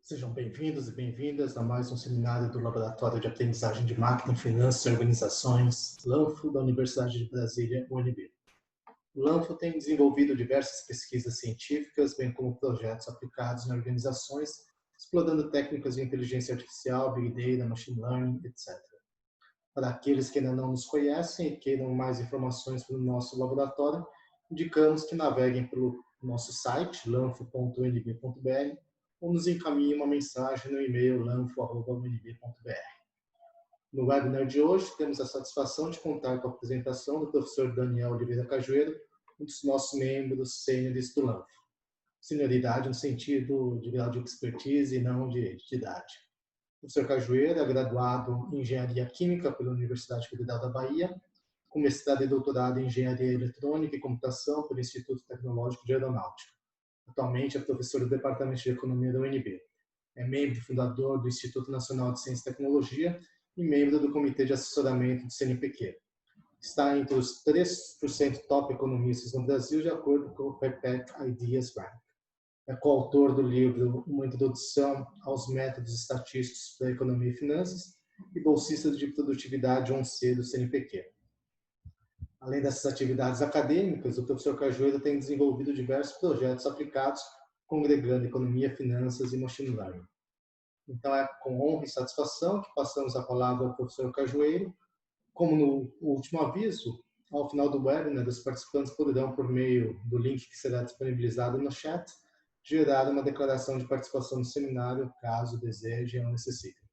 Sejam bem-vindos e bem-vindas a mais um seminário do Laboratório de Aprendizagem de Máquina, Finanças e Organizações, LANFO, da Universidade de Brasília, UNB. O LANFO tem desenvolvido diversas pesquisas científicas, bem como projetos aplicados em organizações, explorando técnicas de inteligência artificial, Big Data, Machine Learning, etc. Para aqueles que ainda não nos conhecem e queiram mais informações sobre o nosso laboratório, indicamos que naveguem pelo nosso site, lanfo.unb.br, ou nos encaminhem uma mensagem no e-mail lanfo.unb.br. No webinar de hoje, temos a satisfação de contar com a apresentação do professor Daniel Oliveira Cajueiro, um dos nossos membros sêniores do LANFO. Senioridade no sentido de grau de expertise e não de idade. O professor Cajueiro é graduado em Engenharia Química pela Universidade Federal da Bahia, com mestrado e doutorado em Engenharia Eletrônica e Computação pelo Instituto Tecnológico de Aeronáutica. Atualmente é professor do Departamento de Economia da UNB. É membro e fundador do Instituto Nacional de Ciência e Tecnologia e membro do Comitê de Assessoramento do CNPq. Está entre os 3% top economistas no Brasil, de acordo com o PEPEC Ideas Rank. É coautor do livro Uma Introdução aos Métodos Estatísticos para a Economia e Finanças e bolsista de produtividade 1C do CNPq. Além dessas atividades acadêmicas, o professor Cajueiro tem desenvolvido diversos projetos aplicados congregando economia, finanças e machine learning. Então, é com honra e satisfação que passamos a palavra ao professor Cajueiro. Como no último aviso, ao final do webinar, os participantes poderão, por meio do link que será disponibilizado no chat, gerar uma declaração de participação no seminário, caso desejem ou necessitem.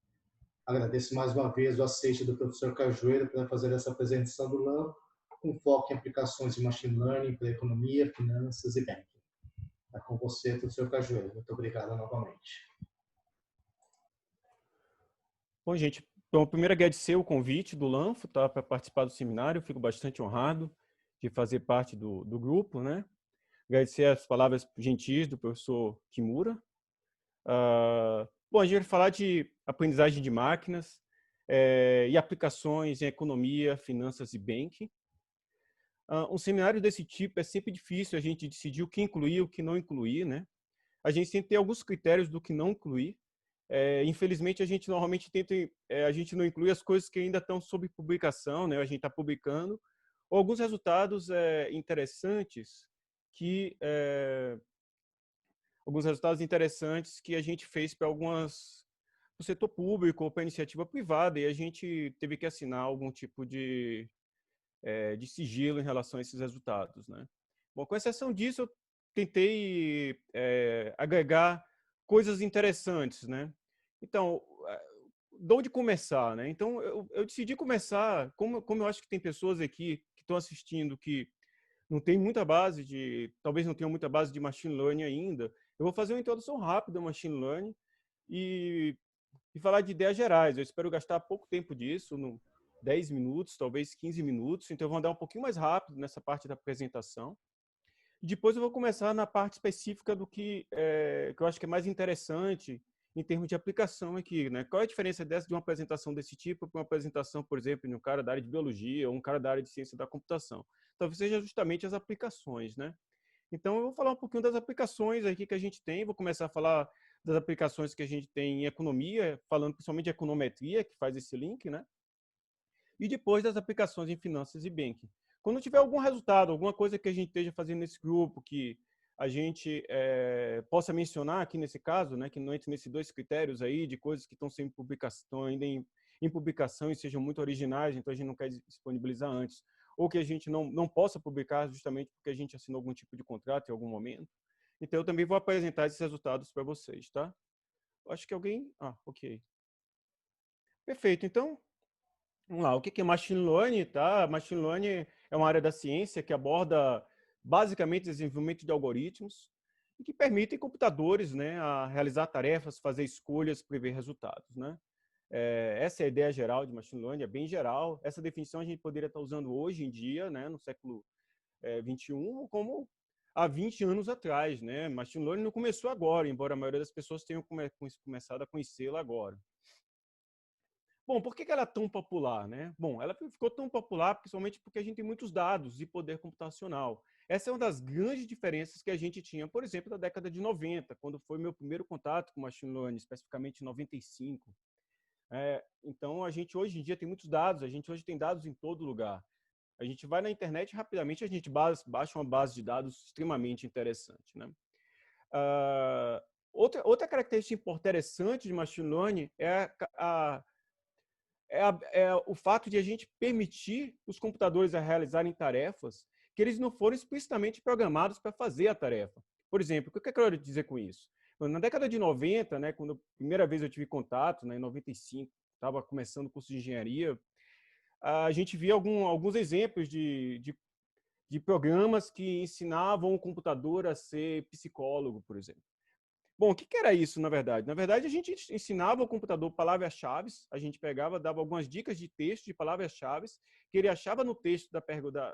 Agradeço mais uma vez o aceite do professor Cajueiro para fazer essa apresentação do LAN, com foco em aplicações de machine learning para economia, finanças e banking. É com você, professor Cajueiro. Muito obrigado novamente. Bom, gente, então, primeiro agradecer o convite do LANFO, tá, para participar do seminário. Eu fico bastante honrado de fazer parte do grupo, né? Agradecer as palavras gentis do professor Kimura. Bom, a gente vai falar de aprendizagem de máquinas e aplicações em economia, finanças e banking. Um seminário desse tipo é sempre difícil a gente decidir o que incluir e o que não incluir, né? A gente tem que ter alguns critérios do que não incluir. Infelizmente, a gente normalmente a gente não inclui as coisas que ainda estão sob publicação, né? A gente está publicando, ou alguns resultados interessantes que a gente fez para o setor público ou para iniciativa privada, e a gente teve que assinar algum tipo de sigilo em relação a esses resultados, né? Bom, com exceção disso, eu tentei agregar coisas interessantes, né? Então, de onde começar, né? Então, eu decidi começar, como eu acho que tem pessoas aqui que estão assistindo que não tem muita base talvez não tenham muita base de machine learning ainda, eu vou fazer uma introdução rápida ao machine learning e falar de ideias gerais. Eu espero gastar pouco tempo disso, 10 minutos, talvez 15 minutos, então eu vou andar um pouquinho mais rápido nessa parte da apresentação. E depois eu vou começar na parte específica do que eu acho que é mais interessante em termos de aplicação aqui, né? Qual é a diferença de uma apresentação desse tipo para uma apresentação, por exemplo, de um cara da área de biologia ou um cara da área de ciência da computação? Talvez seja justamente as aplicações, né? Então, eu vou falar um pouquinho das aplicações aqui que a gente tem. Vou começar a falar das aplicações que a gente tem em economia, falando principalmente de econometria, que faz esse link, né? E depois das aplicações em finanças e banking. Quando tiver algum resultado, alguma coisa que a gente esteja fazendo nesse grupo, que a gente possa mencionar aqui nesse caso, né, que não entre nesses dois critérios aí, de coisas que estão sem publicação, ainda em publicação e sejam muito originais, então a gente não quer disponibilizar antes, ou que a gente não possa publicar justamente porque a gente assinou algum tipo de contrato em algum momento. Então eu também vou apresentar esses resultados para vocês, tá? Acho que alguém... ok. Perfeito, então... Vamos lá, o que é Machine Learning? Tá? Machine Learning é uma área da ciência que aborda basicamente o desenvolvimento de algoritmos e que permitem computadores, né, a realizar tarefas, fazer escolhas, prever resultados, né? Essa é a ideia geral de Machine Learning, é bem geral. Essa definição a gente poderia estar usando hoje em dia, né, no século XXI, como há 20 anos atrás, né? Machine Learning não começou agora, embora a maioria das pessoas tenham começado a conhecê-la agora. Bom, por que ela é tão popular, né? Bom, ela ficou tão popular principalmente porque a gente tem muitos dados e poder computacional. Essa é uma das grandes diferenças que a gente tinha, por exemplo, na década de 90, quando foi meu primeiro contato com machine learning, especificamente em 95. Então, a gente hoje em dia tem muitos dados, a gente hoje tem dados em todo lugar. A gente vai na internet rapidamente, a gente baixa uma base de dados extremamente interessante, né? Uh, outra característica interessante de machine learning é o fato de a gente permitir os computadores a realizarem tarefas que eles não foram explicitamente programados para fazer a tarefa. Por exemplo, o que eu quero dizer com isso? Na década de 90, né, quando a primeira vez eu tive contato, né, em 95, estava começando o curso de engenharia, a gente via alguns exemplos de programas que ensinavam o computador a ser psicólogo, por exemplo. Bom, o que era isso, na verdade? Na verdade, a gente ensinava ao computador palavras-chave, a gente pegava, dava algumas dicas de texto, de palavras-chave, que ele achava no texto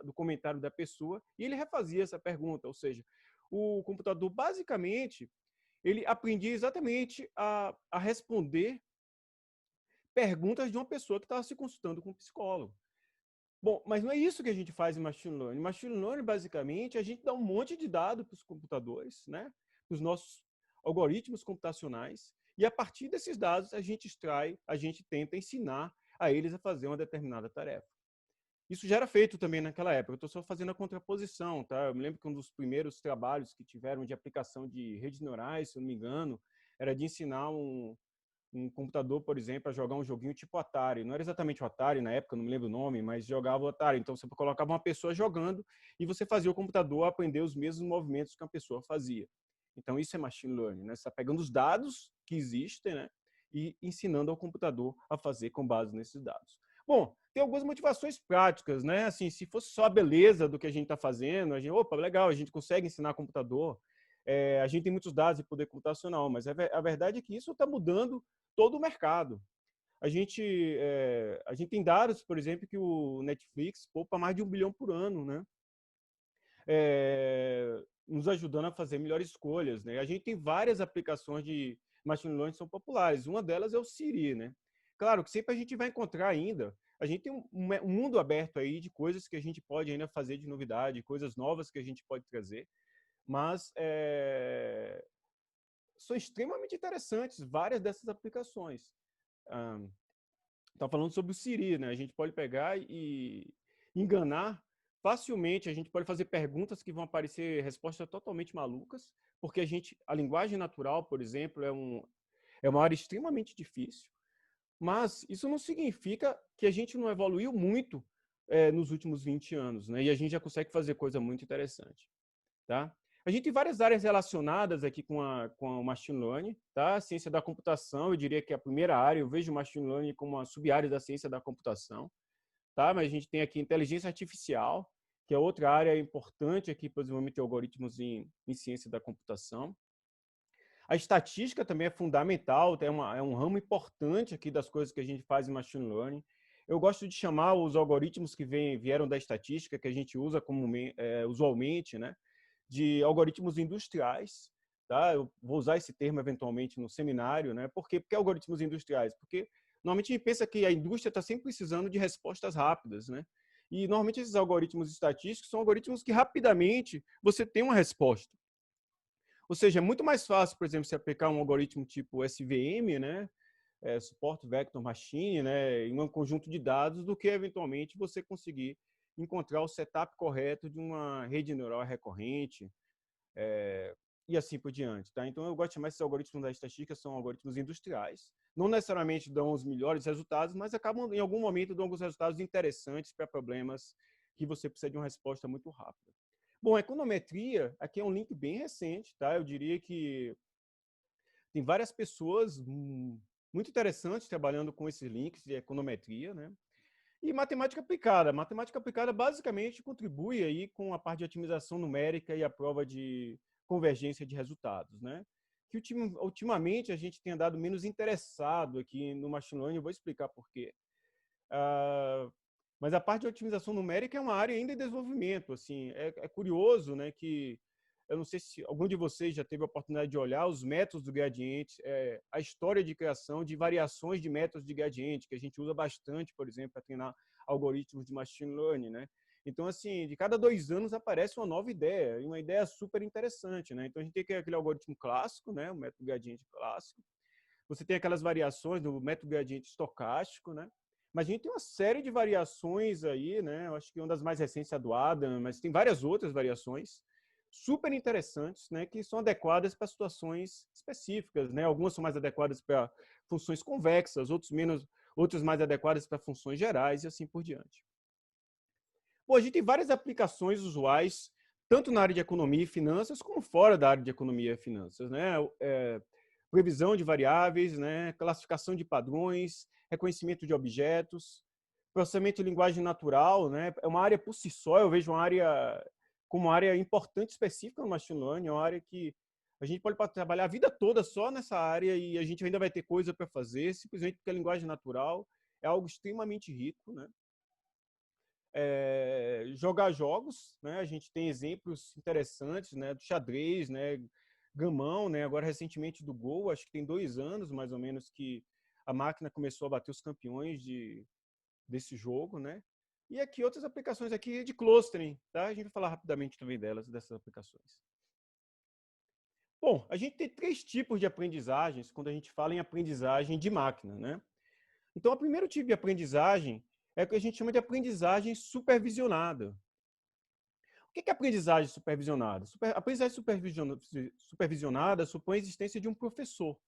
do comentário da pessoa, e ele refazia essa pergunta. Ou seja, o computador, basicamente, ele aprendia exatamente a responder perguntas de uma pessoa que estava se consultando com um psicólogo. Bom, mas não é isso que a gente faz em Machine Learning. Machine Learning, basicamente, a gente dá um monte de dados para os computadores, né? Para os nossos algoritmos computacionais, e a partir desses dados a gente tenta ensinar a eles a fazer uma determinada tarefa. Isso já era feito também naquela época, eu estou só fazendo a contraposição, tá? Eu me lembro que um dos primeiros trabalhos que tiveram de aplicação de redes neurais, se eu não me engano, era de ensinar um computador, por exemplo, a jogar um joguinho tipo Atari. Não era exatamente o Atari na época, não me lembro o nome, mas jogava o Atari. Então, você colocava uma pessoa jogando e você fazia o computador aprender os mesmos movimentos que a pessoa fazia. Então, isso é machine learning, né? Você está pegando os dados que existem, né, e ensinando ao computador a fazer com base nesses dados. Bom, tem algumas motivações práticas, né? Assim, se fosse só a beleza do que a gente está fazendo, a gente, opa, legal, a gente consegue ensinar computador, a gente tem muitos dados e poder computacional, mas a verdade é que isso está mudando todo o mercado. A gente tem dados, por exemplo, que o Netflix poupa mais de 1 bilhão por ano, né? Nos ajudando a fazer melhores escolhas, né? A gente tem várias aplicações de machine learning que são populares. Uma delas é o Siri, né? Claro que sempre a gente vai encontrar ainda. A gente tem um mundo aberto aí de coisas que a gente pode ainda fazer de novidade, coisas novas que a gente pode trazer, mas são extremamente interessantes várias dessas aplicações. Está falando sobre o Siri, né? A gente pode pegar e enganar facilmente, a gente pode fazer perguntas que vão aparecer respostas totalmente malucas, porque a linguagem natural, por exemplo, é uma área extremamente difícil, mas isso não significa que a gente não evoluiu muito nos últimos 20 anos, né? E a gente já consegue fazer coisa muito interessante, tá? A gente tem várias áreas relacionadas aqui com o Machine Learning, tá? A ciência da computação, eu diria que é a primeira área, eu vejo o Machine Learning como uma sub-área da ciência da computação, tá? Mas a gente tem aqui inteligência artificial, que é outra área importante aqui para o desenvolvimento de algoritmos em ciência da computação. A estatística também é fundamental, é um ramo importante aqui das coisas que a gente faz em Machine Learning. Eu gosto de chamar os algoritmos que vieram da estatística, que a gente usa usualmente, né, de algoritmos industriais, tá? Eu vou usar esse termo eventualmente no seminário, né? Por quê? Porque algoritmos industriais? Porque normalmente a gente pensa que a indústria está sempre precisando de respostas rápidas, né? E normalmente esses algoritmos estatísticos são algoritmos que rapidamente você tem uma resposta. Ou seja, é muito mais fácil, por exemplo, você aplicar um algoritmo tipo SVM, né? Support Vector Machine, né, em um conjunto de dados, do que eventualmente você conseguir encontrar o setup correto de uma rede neural recorrente e assim por diante. Tá? Então, eu gosto de chamar esses algoritmos da estatística, são algoritmos industriais. Não necessariamente dão os melhores resultados, mas acabam, em algum momento, dando alguns resultados interessantes para problemas que você precisa de uma resposta muito rápida. Bom, a econometria, aqui é um link bem recente, tá? Eu diria que tem várias pessoas muito interessantes trabalhando com esses links de econometria, né? E matemática aplicada. Matemática aplicada basicamente contribui aí com a parte de otimização numérica e a prova de convergência de resultados, né? Que ultimamente a gente tem andado menos interessado aqui no machine learning, eu vou explicar por quê. Mas a parte de otimização numérica é uma área ainda em desenvolvimento, assim, é curioso, né, que eu não sei se algum de vocês já teve a oportunidade de olhar os métodos do gradiente, a história de criação de variações de métodos de gradiente, que a gente usa bastante, por exemplo, para treinar algoritmos de machine learning, né? Então, assim, de cada 2 anos aparece uma nova ideia, e uma ideia super interessante, né? Então, a gente tem aquele algoritmo clássico, né? O método gradiente clássico. Você tem aquelas variações do método gradiente estocástico, né? Mas a gente tem uma série de variações aí, né? Eu acho que uma das mais recentes é a do Adam, mas tem várias outras variações super interessantes, né? Que são adequadas para situações específicas, né? Algumas são mais adequadas para funções convexas, outras mais adequadas para funções gerais e assim por diante. Bom, a gente tem várias aplicações usuais, tanto na área de economia e finanças, como fora da área de economia e finanças, né? Previsão de variáveis, né? Classificação de padrões, reconhecimento de objetos, processamento de linguagem natural, né? É uma área por si só, eu vejo uma área como uma área importante específica no machine learning, é uma área que a gente pode trabalhar a vida toda só nessa área e a gente ainda vai ter coisa para fazer, simplesmente porque a linguagem natural é algo extremamente rico, né? Jogar jogos, né? A gente tem exemplos interessantes, né? Do xadrez, né? Gamão, né? Agora recentemente do Go, acho que tem 2 anos mais ou menos que a máquina começou a bater os campeões desse jogo, né? E aqui outras aplicações aqui de clustering, tá? A gente vai falar rapidamente também dessas aplicações. Bom, a gente tem 3 tipos de aprendizagens quando a gente fala em aprendizagem de máquina, né? Então, o primeiro tipo de aprendizagem é o que a gente chama de aprendizagem supervisionada. O que é aprendizagem supervisionada? Aprendizagem supervisionada supõe a existência de um professor,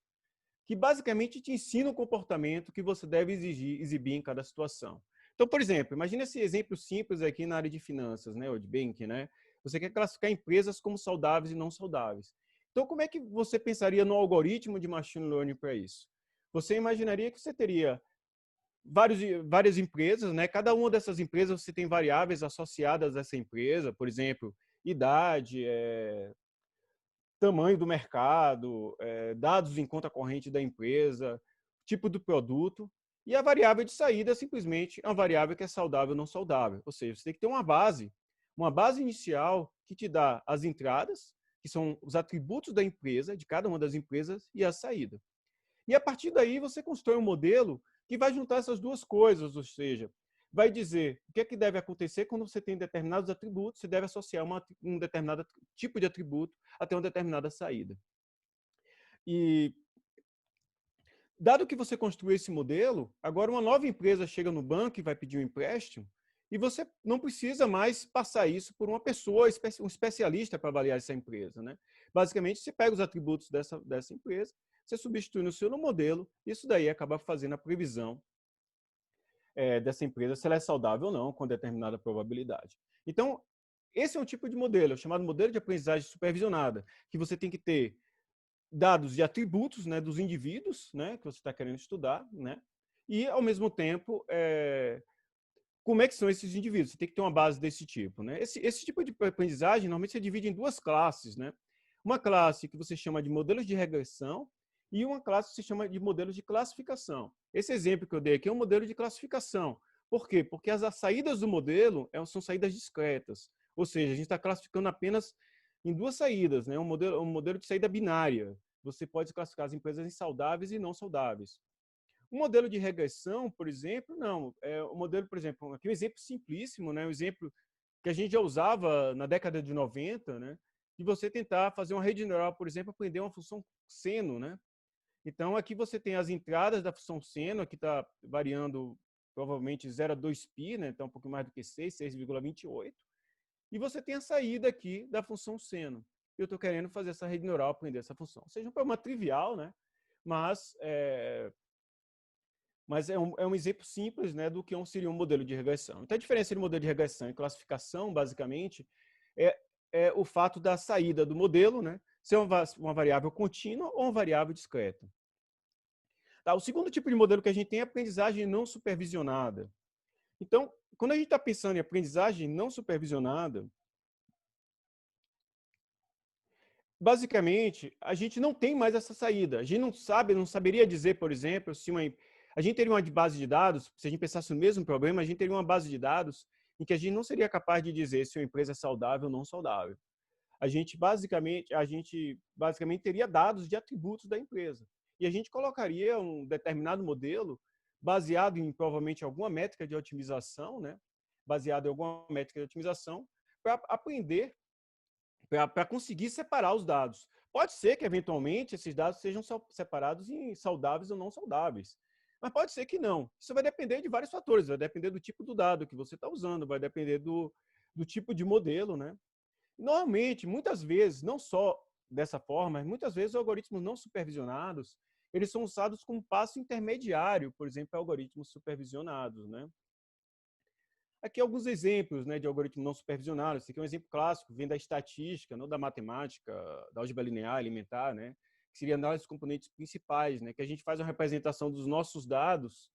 que basicamente te ensina o comportamento que você deve exibir em cada situação. Então, por exemplo, imagine esse exemplo simples aqui na área de finanças, né, ou de banking, né? Você quer classificar empresas como saudáveis e não saudáveis. Então, como é que você pensaria no algoritmo de machine learning para isso? Você imaginaria que você teria várias empresas, né? Cada uma dessas empresas você tem variáveis associadas a essa empresa, por exemplo, idade, tamanho do mercado, dados em conta corrente da empresa, tipo do produto, e a variável de saída é simplesmente uma variável que é saudável ou não saudável. Ou seja, você tem que ter uma base inicial que te dá as entradas, que são os atributos da empresa, de cada uma das empresas, e a saída. E a partir daí você constrói um modelo que vai juntar essas duas coisas, ou seja, vai dizer o que é que deve acontecer quando você tem determinados atributos, você deve associar um determinado tipo de atributo até uma determinada saída. E dado que você construiu esse modelo, agora uma nova empresa chega no banco e vai pedir um empréstimo, e você não precisa mais passar isso por uma pessoa, um especialista para avaliar essa empresa, né? Basicamente, você pega os atributos dessa empresa, você substitui no seu modelo, isso daí acaba fazendo a previsão dessa empresa, se ela é saudável ou não, com determinada probabilidade. Então, esse é um tipo de modelo, chamado modelo de aprendizagem supervisionada, que você tem que ter dados de atributos, né, dos indivíduos, né, que você está querendo estudar, né, e, ao mesmo tempo, como é que são esses indivíduos? Você tem que ter uma base desse tipo, né? Esse tipo de aprendizagem, normalmente, você divide em 2 classes, né? Uma classe que você chama de modelos de regressão e uma classe que se chama de modelos de classificação. Esse exemplo que eu dei aqui é um modelo de classificação. Por quê? Porque as saídas do modelo são saídas discretas. Ou seja, a gente está classificando apenas em 2 saídas, né? Um modelo de saída binária. Você pode classificar as empresas em saudáveis e não saudáveis. Um modelo de regressão, por exemplo, não. O modelo, por exemplo, aqui um exemplo simplíssimo, né? Um exemplo que a gente já usava na década de 90, né? De você tentar fazer uma rede neural, por exemplo, aprender uma função seno, né? Então, aqui você tem as entradas da função seno, que está variando provavelmente 0 a 2π, né? Então, um pouco mais do que 6,28. E você tem a saída aqui da função seno. Eu estou querendo fazer essa rede neural aprender essa função. Ou seja, um problema trivial, né? Mas é um exemplo simples, né, do que seria um modelo de regressão. Então, a diferença entre modelo de regressão e classificação, basicamente, é o fato da saída do modelo, né, ser uma variável contínua ou uma variável discreta. Tá, o segundo tipo de modelo que a gente tem é a aprendizagem não supervisionada. Então, quando a gente está pensando em aprendizagem não supervisionada, basicamente, a gente não tem mais essa saída. A gente não saberia dizer, por exemplo, se a gente teria uma base de dados, se a gente pensasse no mesmo problema, a gente teria uma base de dados em que a gente não seria capaz de dizer se uma empresa é saudável ou não saudável. a gente basicamente teria dados de atributos da empresa. E a gente colocaria um determinado modelo baseado em, provavelmente, alguma métrica de otimização, né? Baseado em alguma métrica de otimização, para aprender, para conseguir separar os dados. Pode ser que, eventualmente, esses dados sejam separados em saudáveis ou não saudáveis. Mas pode ser que não. Isso vai depender de vários fatores. Vai depender do tipo do dado que você está usando, vai depender do tipo de modelo, né? Normalmente, muitas vezes, não só dessa forma, mas muitas vezes algoritmos não supervisionados, eles são usados como passo intermediário, por exemplo, algoritmos supervisionados, né? Aqui alguns exemplos, né, de algoritmos não supervisionados. Esse aqui é um exemplo clássico, vem da estatística, não da matemática, da álgebra linear, elementar, né? Que seria análise dos componentes principais, né? Que a gente faz uma representação dos nossos dados.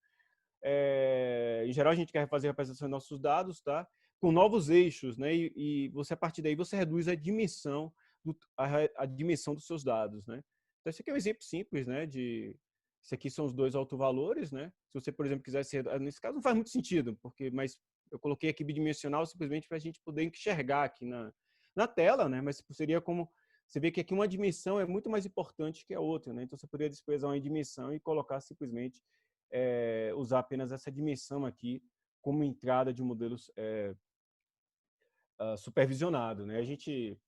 Em geral, a gente quer fazer a representação dos nossos dados, tá? Com novos eixos, né? E você, a partir daí, você reduz a dimensão, a dimensão dos seus dados, né? Então, esse aqui é um exemplo simples, né? Isso aqui são os dois autovalores, né? Se você, por exemplo, quiser ser... Nesse caso, não faz muito sentido, mas eu coloquei aqui bidimensional simplesmente para a gente poder enxergar aqui na tela, né? Mas seria como... Você vê que aqui uma dimensão é muito mais importante que a outra, né? Então, você poderia desprezar uma dimensão e colocar simplesmente usar apenas essa dimensão aqui como entrada de modelos supervisionados, né? A gente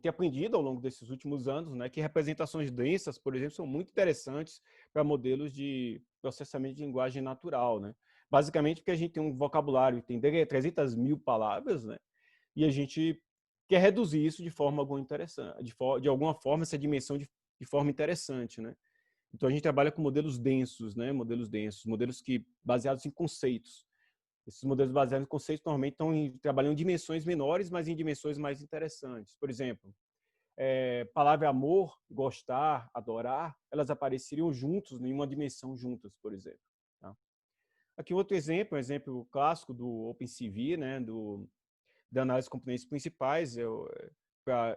tem aprendido ao longo desses últimos anos, né, que representações densas, por exemplo, são muito interessantes para modelos de processamento de linguagem natural, né? Basicamente porque a gente tem um vocabulário que tem 300 mil palavras, né? E a gente quer reduzir isso de forma alguma interessante, de alguma forma, essa dimensão de forma interessante, né? Então, a gente trabalha com modelos densos, né? Modelos que baseados em conceitos. Esses modelos baseados em conceitos normalmente trabalham em dimensões menores, mas em dimensões mais interessantes. Por exemplo, palavra amor, gostar, adorar, elas apareceriam juntos, em uma dimensão juntas, por exemplo. Tá? Aqui outro exemplo, um exemplo clássico do OpenCV, né? Da análise de componentes principais, para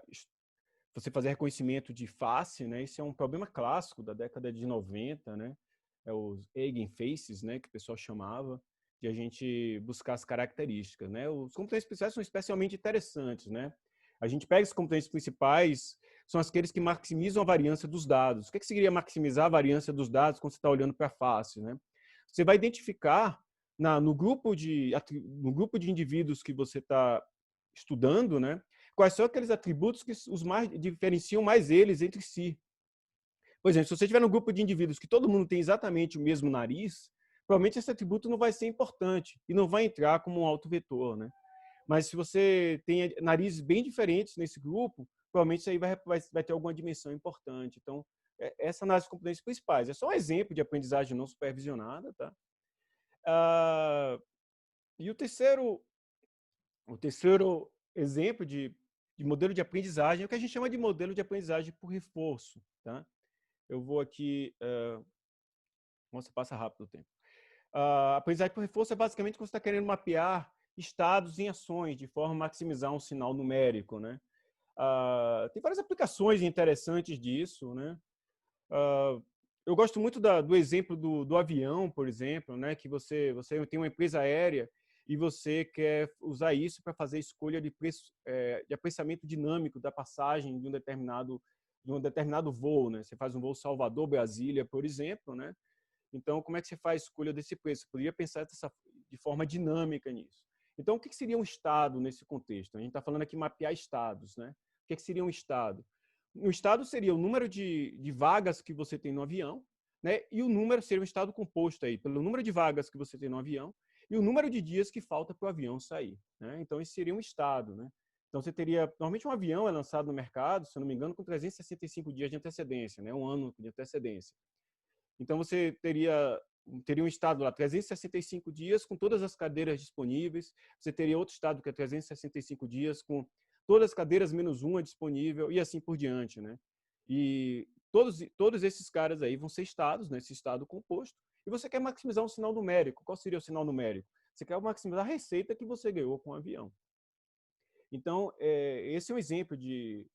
você fazer reconhecimento de face, né? Isso é um problema clássico da década de 90, né? Os eigenfaces, né? Que o pessoal chamava, de a gente buscar as características, né? Os componentes principais são especialmente interessantes, né? A gente pega os componentes principais, são aqueles que maximizam a variância dos dados. O que seria maximizar a variância dos dados quando você está olhando para a face, né? Você vai identificar no grupo de indivíduos que você está estudando, né? Quais são aqueles atributos que os mais diferenciam mais eles entre si. Por exemplo, se você estiver num grupo de indivíduos que todo mundo tem exatamente o mesmo nariz, provavelmente esse atributo não vai ser importante e não vai entrar como um autovetor, né? Mas se você tem narizes bem diferentes nesse grupo, provavelmente isso aí vai ter alguma dimensão importante. Então, essa análise de componentes principais. É só um exemplo de aprendizagem não supervisionada, tá? E o terceiro exemplo de modelo de aprendizagem é o que a gente chama de modelo de aprendizagem por reforço. Tá? Eu vou aqui... Nossa, passa rápido o tempo. A aprendizagem por reforço é basicamente quando você está querendo mapear estados em ações, de forma a maximizar um sinal numérico. Né? Tem várias aplicações interessantes disso. Né? Eu gosto muito do exemplo do avião, por exemplo, né? Que você tem uma empresa aérea e você quer usar isso para fazer escolha de apressamento dinâmico da passagem de um determinado voo, né? Você faz um voo Salvador-Brasília, por exemplo, né? Então, como é que você faz a escolha desse preço? Você poderia pensar de forma dinâmica nisso. Então, o que seria um estado nesse contexto? A gente está falando aqui mapear estados, né? O que seria um estado? Um estado seria o número de vagas que você tem no avião, né? E o número seria um estado composto aí pelo número de vagas que você tem no avião e o número de dias que falta para o avião sair, né? Então, esse seria um estado, né? Então, você teria... Normalmente, um avião é lançado no mercado, se eu não me engano, com 365 dias de antecedência, né? Um ano de antecedência. Então, você teria um estado lá, 365 dias, com todas as cadeiras disponíveis. Você teria outro estado que é 365 dias, com todas as cadeiras menos uma disponível, e assim por diante. Né? E todos esses caras aí vão ser estados, nesse estado composto, e você quer maximizar um sinal numérico. Qual seria o sinal numérico? Você quer maximizar a receita que você ganhou com o avião. Então, esse é um exemplo de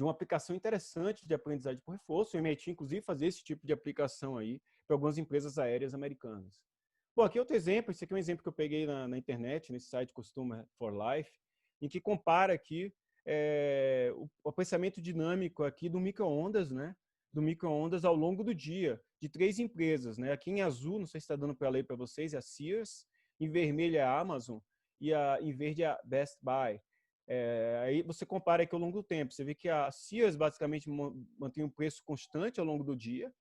uma aplicação interessante de aprendizagem por reforço. O MIT, inclusive, fazer esse tipo de aplicação aí para algumas empresas aéreas americanas. Bom, aqui outro exemplo, esse aqui é um exemplo que eu peguei na internet, nesse site Customer for Life, em que compara aqui o pensamento dinâmico aqui do micro-ondas, né? Do micro-ondas ao longo do dia, de 3 empresas, né? Aqui em azul, não sei se está dando para ler para vocês, é a Sears, em vermelho é a Amazon e em verde é a Best Buy. Aí você compara aqui ao longo do tempo, você vê que a Sears basicamente mantém um preço constante ao longo do dia,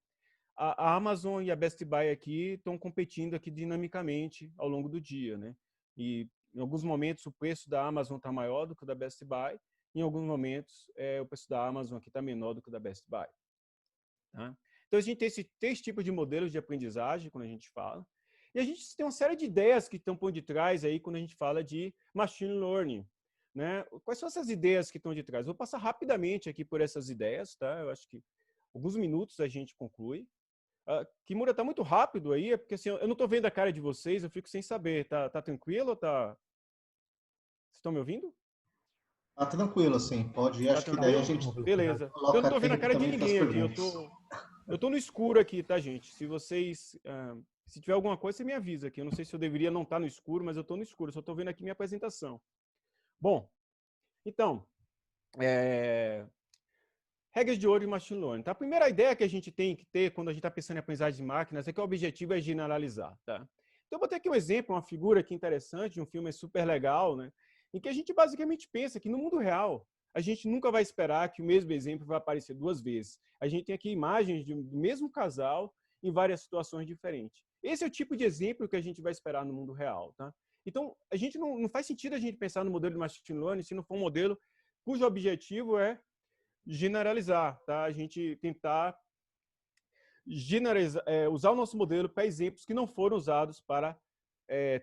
a Amazon e a Best Buy aqui estão competindo aqui dinamicamente ao longo do dia, né? E em alguns momentos o preço da Amazon está maior do que o da Best Buy, em alguns momentos o preço da Amazon aqui está menor do que o da Best Buy. Tá? Então a gente tem esses 3 tipos de modelos de aprendizagem quando a gente fala, e a gente tem uma série de ideias que estão por detrás aí quando a gente fala de machine learning. Né? Quais são essas ideias que estão de trás? Vou passar rapidamente aqui por essas ideias, tá? Eu acho que alguns minutos a gente conclui. Kimura, tá muito rápido aí, é porque assim, eu não estou vendo a cara de vocês, eu fico sem saber. Tá tranquilo ou tá... Vocês estão me ouvindo? Tá tranquilo, assim, pode ir. Tá Acho que daí a tranquilo? gente Beleza. Eu não coloca estou vendo a tempo cara de também para as ninguém aqui, perguntas. eu tô no escuro aqui, tá, gente? Se vocês... se tiver alguma coisa, você me avisa aqui. Eu não sei se eu deveria não estar no escuro, mas eu estou no escuro, só estou vendo aqui minha apresentação. Bom, então... regras de ouro de machine learning. Tá? A primeira ideia que a gente tem que ter quando a gente está pensando em aprendizagem de máquinas é que o objetivo é generalizar. Tá? Então, eu vou ter aqui um exemplo, uma figura aqui interessante, de um filme super legal, né? Em que a gente basicamente pensa que no mundo real, a gente nunca vai esperar que o mesmo exemplo vai aparecer 2 vezes. A gente tem aqui imagens do mesmo casal em várias situações diferentes. Esse é o tipo de exemplo que a gente vai esperar no mundo real. Tá? Então, a gente não faz sentido a gente pensar no modelo de machine learning se não for um modelo cujo objetivo é generalizar, tá? A gente tentar generalizar, usar o nosso modelo para exemplos que não foram usados para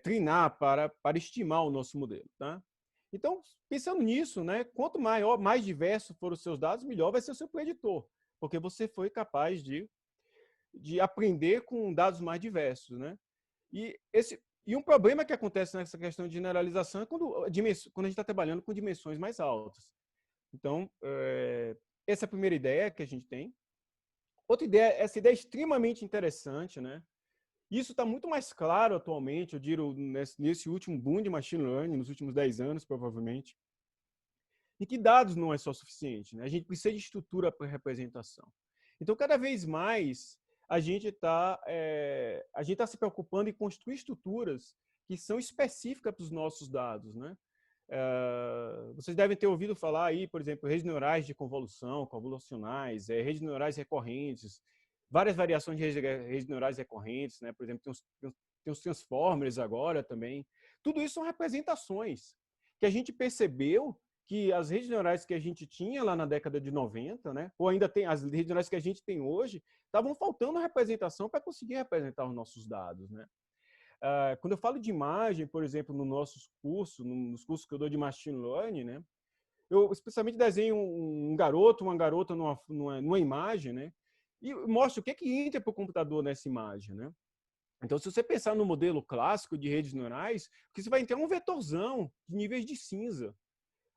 treinar, para estimar o nosso modelo, tá? Então, pensando nisso, né, quanto maior, mais diverso for os seus dados, melhor vai ser o seu preditor, porque você foi capaz de aprender com dados mais diversos, né? E um problema que acontece nessa questão de generalização é quando a gente está trabalhando com dimensões mais altas. Então, essa é a primeira ideia que a gente tem. Outra ideia, essa ideia é extremamente interessante, né? Isso está muito mais claro atualmente, eu digo, nesse último boom de machine learning, nos últimos 10 anos, provavelmente, e que dados não é só suficiente, né? A gente precisa de estrutura para representação. Então, cada vez mais, a gente está se preocupando em construir estruturas que são específicas para os nossos dados, né? Vocês devem ter ouvido falar aí, por exemplo, redes neurais de convolução, convolucionais, redes neurais recorrentes, várias variações de redes neurais recorrentes, né? Por exemplo, tem os transformers agora também. Tudo isso são representações que a gente percebeu que as redes neurais que a gente tinha lá na década de 90, né? Ou ainda tem as redes neurais que a gente tem hoje, estavam faltando representação para conseguir representar os nossos dados, né? Quando eu falo de imagem, por exemplo, nos nossos cursos, nos cursos que eu dou de machine learning, né, eu especialmente desenho um garoto, uma garota numa imagem, né, e mostro o que é que entra para o computador nessa imagem, né. Então, se você pensar no modelo clássico de redes neurais, o que você vai entrar é um vetorzão de níveis de cinza.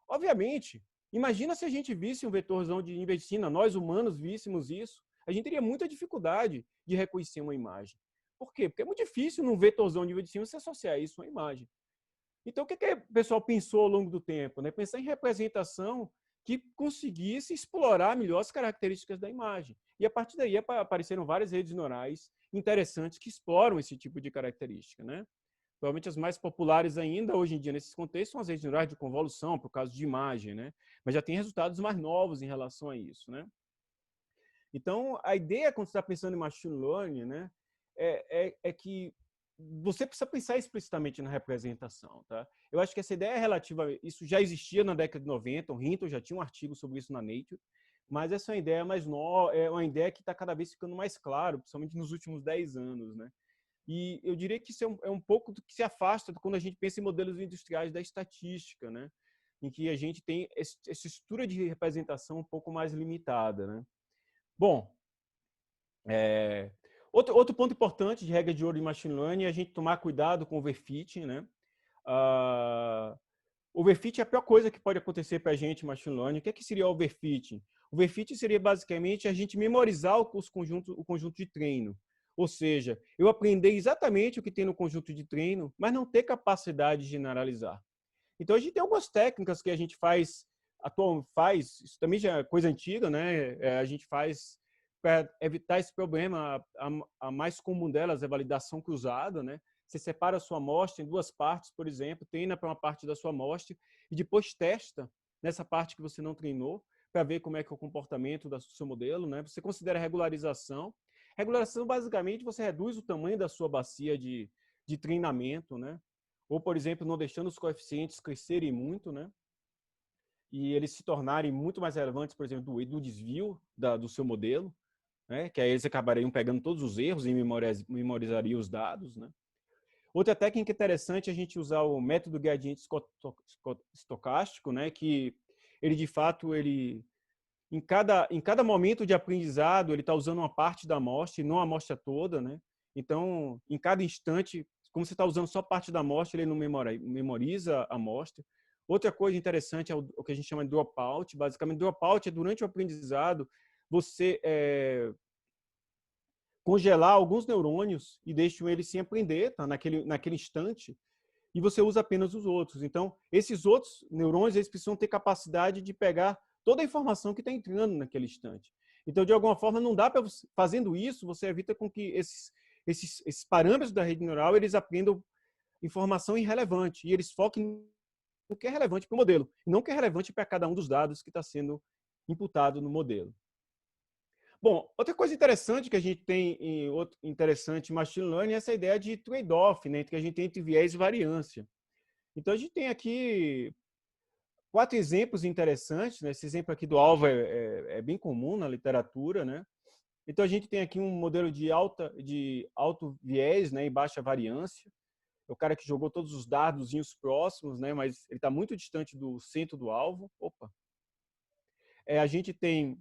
Obviamente, imagina se a gente visse um vetorzão de níveis de cinza, nós humanos víssemos isso, a gente teria muita dificuldade de reconhecer uma imagem. Por quê? Porque é muito difícil num vetorzão de nível de cima você associar isso a uma imagem. Então, o que o pessoal pensou ao longo do tempo? Né? Pensar em representação que conseguisse explorar melhor as características da imagem. E a partir daí apareceram várias redes neurais interessantes que exploram esse tipo de característica. Né? Provavelmente as mais populares ainda hoje em dia nesses contextos são as redes neurais de convolução, por causa de imagem. Né? Mas já tem resultados mais novos em relação a isso. Né? Então, a ideia, quando você está pensando em machine learning, né, é que você precisa pensar explicitamente na representação. Tá? Eu acho que essa ideia é relativa... Isso já existia na década de 90, o Hinton já tinha um artigo sobre isso na Nature, mas essa é uma ideia mais nova, é uma ideia que está cada vez ficando mais claro, principalmente nos últimos 10 anos. Né? E eu diria que isso é um pouco do que se afasta quando a gente pensa em modelos industriais da estatística, né? Em que a gente tem essa estrutura de representação um pouco mais limitada. Né? Bom, outro ponto importante de regra de ouro de machine learning é a gente tomar cuidado com o overfitting, né? Overfitting é a pior coisa que pode acontecer para a gente em machine learning. O que seria overfitting? Overfitting seria basicamente a gente memorizar o conjunto de treino. Ou seja, eu aprender exatamente o que tem no conjunto de treino, mas não ter capacidade de generalizar. Então, a gente tem algumas técnicas que a gente faz isso também já é coisa antiga, né? A gente faz para evitar esse problema. A mais comum delas é a validação cruzada, né? Você separa a sua amostra em duas partes, por exemplo, treina para uma parte da sua amostra e depois testa nessa parte que você não treinou para ver como é que é o comportamento do seu modelo, né? Você considera regularização. Regularização, basicamente, você reduz o tamanho da sua bacia de treinamento, né? Ou, por exemplo, não deixando os coeficientes crescerem muito, né? E eles se tornarem muito mais relevantes, por exemplo, do desvio do seu modelo, né? Que aí eles acabariam pegando todos os erros e memorizariam os dados, né? Outra técnica interessante é a gente usar o método gradiente estocástico, né? Que ele, de fato, em cada momento de aprendizado, ele está usando uma parte da amostra e não a amostra toda, né? Então, em cada instante, como você está usando só parte da amostra, ele não memoriza a amostra. Outra coisa interessante é o que a gente chama de dropout. Basicamente, dropout é durante o aprendizado você congelar alguns neurônios e deixam eles sem aprender, tá? naquele instante, e você usa apenas os outros. Então, esses outros neurônios eles precisam ter capacidade de pegar toda a informação que está entrando naquele instante. Então, de alguma forma, não dá para fazendo isso, você evita com que esses parâmetros da rede neural eles aprendam informação irrelevante e eles foquem no que é relevante para o modelo, e não o que é relevante para cada um dos dados que está sendo imputado no modelo. Bom, outra coisa interessante que a gente tem interessante em Machine Learning é essa ideia de trade-off, né, que a gente tem entre viés e variância. Então, a gente tem aqui 4 exemplos interessantes, né? Esse exemplo aqui do alvo é bem comum na literatura, né? Então, a gente tem aqui um modelo de alto viés, né, e baixa variância. É o cara que jogou todos os dardozinhos próximos, né, mas ele está muito distante do centro do alvo. Opa! A gente tem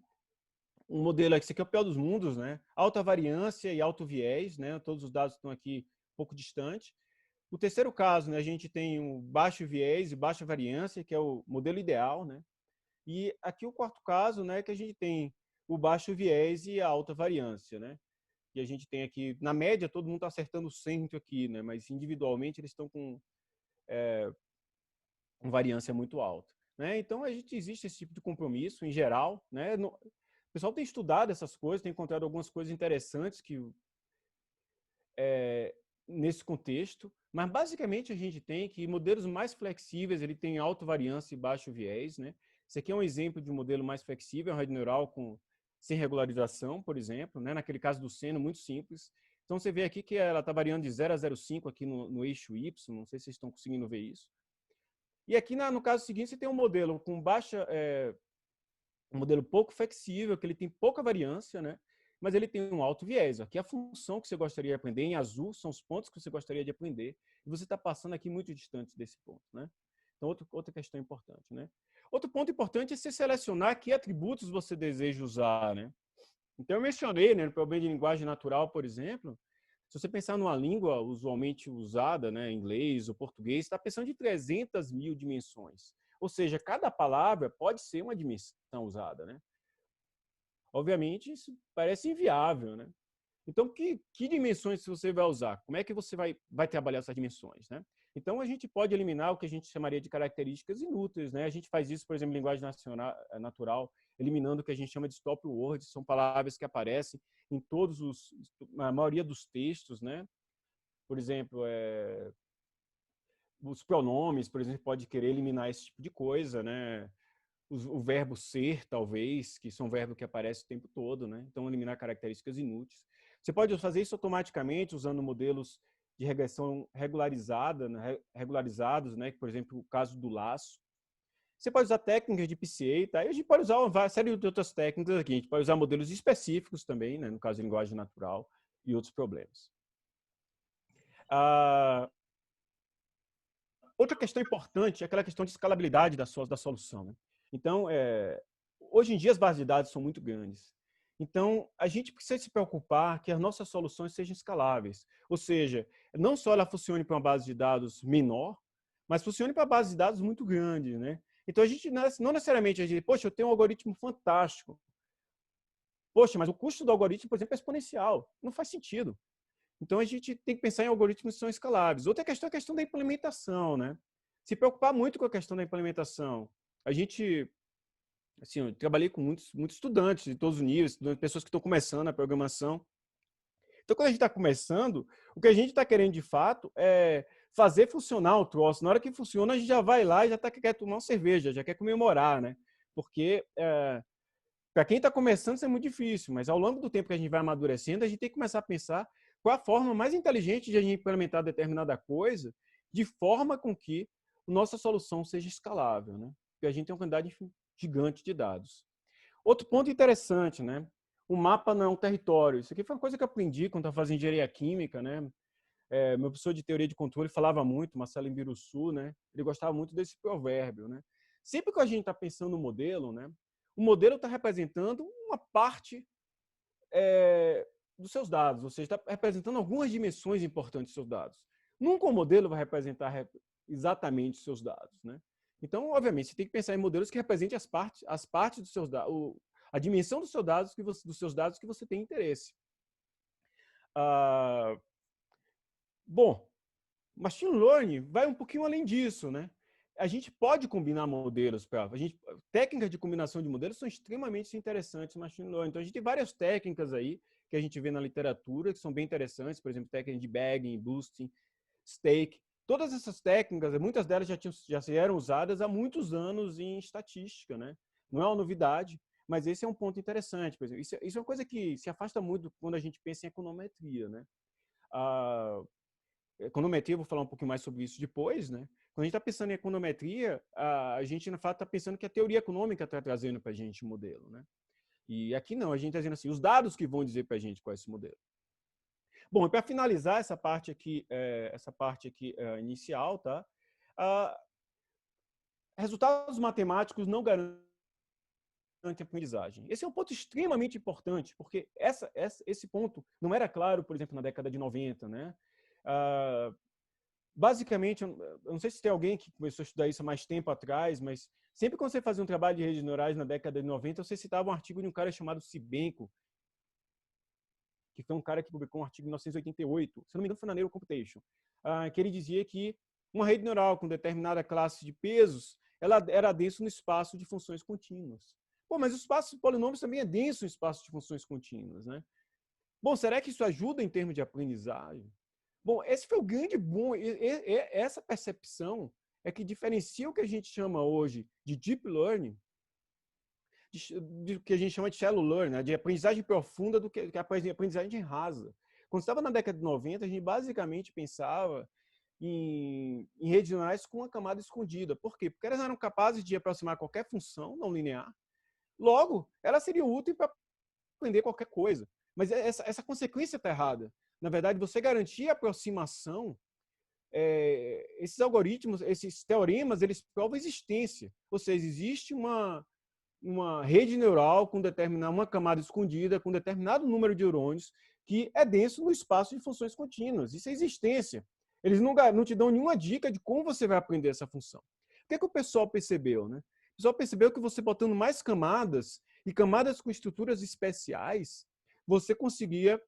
um modelo, esse aqui é o pior dos mundos, né? Alta variância e alto viés, né? Todos os dados estão aqui um pouco distantes. No terceiro caso, né, a gente tem um baixo viés e baixa variância, que é o modelo ideal, né? E aqui o quarto caso, né, que a gente tem o baixo viés e a alta variância, né? E a gente tem aqui, na média, todo mundo está acertando o centro aqui, né? Mas individualmente eles estão com variância muito alta, né? Então existe esse tipo de compromisso em geral, né? O pessoal tem estudado essas coisas, tem encontrado algumas coisas interessantes que nesse contexto, mas basicamente a gente tem que modelos mais flexíveis, ele tem alta variância e baixo viés, né? Esse aqui é um exemplo de um modelo mais flexível, uma rede neural sem regularização, por exemplo, né? Naquele caso do seno, muito simples. Então você vê aqui que ela está variando de 0 a 0,5 aqui no eixo Y, não sei se vocês estão conseguindo ver isso. E aqui no caso seguinte você tem um modelo com um modelo pouco flexível, que ele tem pouca variância, né? Mas ele tem um alto viés. Aqui é a função que você gostaria de aprender, em azul são os pontos que você gostaria de aprender, e você está passando aqui muito distante desse ponto, né? Então, outra questão importante, né? Outro ponto importante é você selecionar que atributos você deseja usar, né? Então, eu mencionei, né, no problema de linguagem natural, por exemplo, se você pensar numa língua usualmente usada, né, inglês ou português, está pensando de 300 mil dimensões. Ou seja, cada palavra pode ser uma dimensão usada, né? Obviamente, isso parece inviável, né? Então, que dimensões você vai usar? Como é que você vai trabalhar essas dimensões, né? Então, a gente pode eliminar o que a gente chamaria de características inúteis, né? A gente faz isso, por exemplo, em linguagem natural, eliminando o que a gente chama de stop words, são palavras que aparecem em na maioria dos textos, né? Por exemplo, os pronomes, por exemplo, pode querer eliminar esse tipo de coisa, né? O verbo ser, talvez, que são verbos que aparecem o tempo todo, né? Então, eliminar características inúteis. Você pode fazer isso automaticamente usando modelos de regressão regularizada, né? Regularizados, né? Por exemplo, o caso do laço. Você pode usar técnicas de PCA, tá? E a gente pode usar uma série de outras técnicas aqui. A gente pode usar modelos específicos também, né? No caso de linguagem natural e outros problemas. Outra questão importante é aquela questão de escalabilidade da solução, né? Então, hoje em dia as bases de dados são muito grandes. Então, a gente precisa se preocupar que as nossas soluções sejam escaláveis. Ou seja, não só ela funcione para uma base de dados menor, mas funcione para base de dados muito grande, né? Então, a gente não necessariamente a gente, poxa, eu tenho um algoritmo fantástico. Poxa, mas o custo do algoritmo, por exemplo, é exponencial. Não faz sentido. Então, a gente tem que pensar em algoritmos que são escaláveis. Outra questão é a questão da implementação, né? Se preocupar muito com a questão da implementação. A gente Assim, eu trabalhei com muitos estudantes de todos os níveis, pessoas que estão começando a programação. Então, quando a gente está começando, o que a gente está querendo, de fato, é fazer funcionar o troço. Na hora que funciona, a gente já vai lá e já quer tomar uma cerveja, já quer comemorar, né? Porque, para quem está começando, isso é muito difícil, mas ao longo do tempo que a gente vai amadurecendo, a gente tem que começar a pensar qual a forma mais inteligente de a gente implementar determinada coisa, de forma com que a nossa solução seja escalável, né? Porque a gente tem uma quantidade gigante de dados. Outro ponto interessante, né? O mapa não é um território. Isso aqui foi uma coisa que eu aprendi quando estava fazendo engenharia química, né? Meu professor de teoria de controle falava muito, Marcelo Imbiruçu, né? Ele gostava muito desse provérbio, né? Sempre que a gente está pensando no modelo, né? O modelo está representando uma parte dos seus dados, ou seja, está representando algumas dimensões importantes dos seus dados. Nunca o modelo vai representar exatamente os seus dados, né? Então, obviamente, você tem que pensar em modelos que representem as partes dos seus dados, a dimensão dos seus dados que você tem interesse. Bom, Machine Learning vai um pouquinho além disso, né? A gente pode combinar modelos, técnicas de combinação de modelos são extremamente interessantes no Machine Learning. Então, a gente tem várias técnicas aí que a gente vê na literatura que são bem interessantes, por exemplo, técnicas de bagging, boosting, stake. Todas essas técnicas, muitas delas já eram usadas há muitos anos em estatística, né? Não é uma novidade, mas esse é um ponto interessante. Por exemplo, isso é uma coisa que se afasta muito quando a gente pensa em econometria, né? Econometria, vou falar um pouquinho mais sobre isso depois, né? Quando a gente está pensando em econometria, a gente, na fato, está pensando que a teoria econômica está trazendo para a gente o modelo, né? E aqui não, a gente está dizendo assim, os dados que vão dizer para a gente qual é esse modelo. Bom, para finalizar essa parte aqui, inicial, tá? Resultados matemáticos não garantem aprendizagem. Esse é um ponto extremamente importante, porque esse ponto não era claro, por exemplo, na década de 90, né? Basicamente, eu não sei se tem alguém que começou a estudar isso há mais tempo atrás, mas sempre quando você fazia um trabalho de redes neurais na década de 90, você citava um artigo de um cara chamado Sebenko, que foi um cara que publicou um artigo em 1988, se não me engano foi na Neural Computation, que ele dizia que uma rede neural com determinada classe de pesos, ela era densa no espaço de funções contínuas. Pô, mas o espaço de polinômios também é denso no espaço de funções contínuas, né? Bom, será que isso ajuda em termos de aprendizagem? Bom, esse foi o grande boom. Essa percepção é que diferencia o que a gente chama hoje de deep learning, de que a gente chama de shallow learning, né? De aprendizagem profunda do que a aprendizagem rasa. Quando estava na década de 90, a gente basicamente pensava em redes neurais com uma camada escondida. Por quê? Porque elas eram capazes de aproximar qualquer função não linear. Logo, ela seria útil para aprender qualquer coisa. Mas essa consequência está errada. Na verdade, você garantir a aproximação, esses algoritmos, esses teoremas, eles provam existência. Ou seja, existe uma rede neural com uma camada escondida, com determinado número de neurônios, que é denso no espaço de funções contínuas. Isso é existência. Eles não te dão nenhuma dica de como você vai aprender essa função. O que o pessoal percebeu, né? O pessoal percebeu que você botando mais camadas, e camadas com estruturas especiais, você conseguia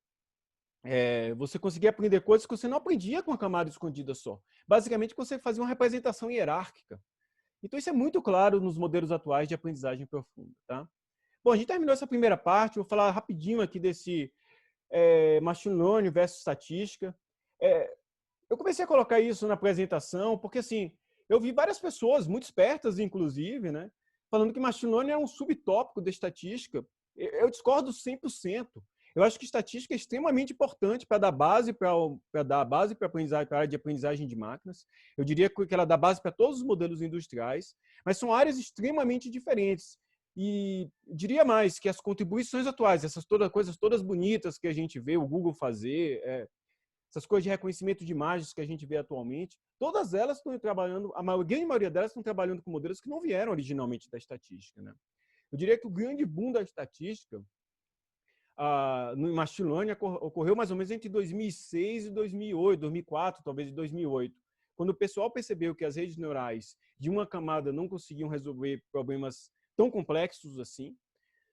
aprender coisas que você não aprendia com a camada escondida só. Basicamente, você fazia uma representação hierárquica. Então, isso é muito claro nos modelos atuais de aprendizagem profunda. Tá? Bom, a gente terminou essa primeira parte. Vou falar rapidinho aqui desse machine learning versus estatística. Eu comecei a colocar isso na apresentação porque, assim, eu vi várias pessoas, muito espertas, inclusive, né, falando que machine learning é um subtópico da estatística. Eu discordo 100%. Eu acho que estatística é extremamente importante para dar base para a área de aprendizagem de máquinas. Eu diria que ela dá base para todos os modelos industriais, mas são áreas extremamente diferentes. E diria mais que as contribuições atuais, essas coisas todas bonitas que a gente vê o Google fazer, essas coisas de reconhecimento de imagens que a gente vê atualmente, todas elas estão trabalhando, grande maioria delas estão trabalhando com modelos que não vieram originalmente da estatística, né? Eu diria que o grande boom da estatística no machine learning ocorreu mais ou menos entre 2006 e 2008, 2004, talvez de 2008, quando o pessoal percebeu que as redes neurais de uma camada não conseguiam resolver problemas tão complexos assim.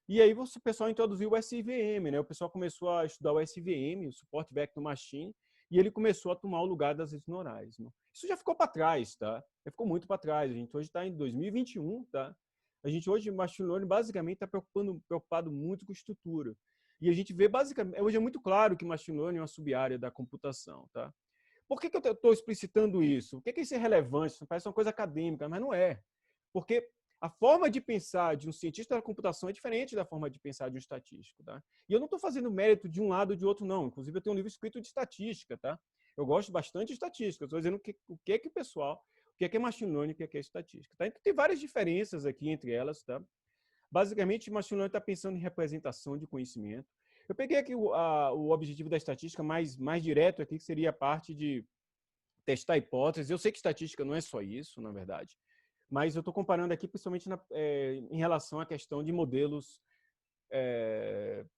E aí o pessoal introduziu o SVM, né? O pessoal começou a estudar o SVM, o Support Vector Machine, e ele começou a tomar o lugar das redes neurais. Né? Isso já ficou para trás, tá? Já ficou muito para trás. A gente hoje está em 2021, tá? A gente hoje, machine learning, basicamente, está preocupado muito com estrutura. E a gente vê, basicamente, hoje é muito claro que machine learning é uma sub-área da computação. Tá? Por que eu estou explicitando isso? Por que isso é relevante? Isso parece uma coisa acadêmica, mas não é. Porque a forma de pensar de um cientista da computação é diferente da forma de pensar de um estatístico. Tá? E eu não estou fazendo mérito de um lado ou de outro, não. Inclusive, eu tenho um livro escrito de estatística. Tá? Eu gosto bastante de estatística. Estou dizendo o que o pessoal, o que é machine learning, o que é estatística. Tá? Então, tem várias diferenças aqui entre elas. Tá? Basicamente, machine learning está pensando em representação de conhecimento. Eu peguei aqui o objetivo da estatística mais direto aqui, que seria a parte de testar hipóteses. Eu sei que estatística não é só isso, na verdade, mas eu estou comparando aqui principalmente em relação à questão de modelos,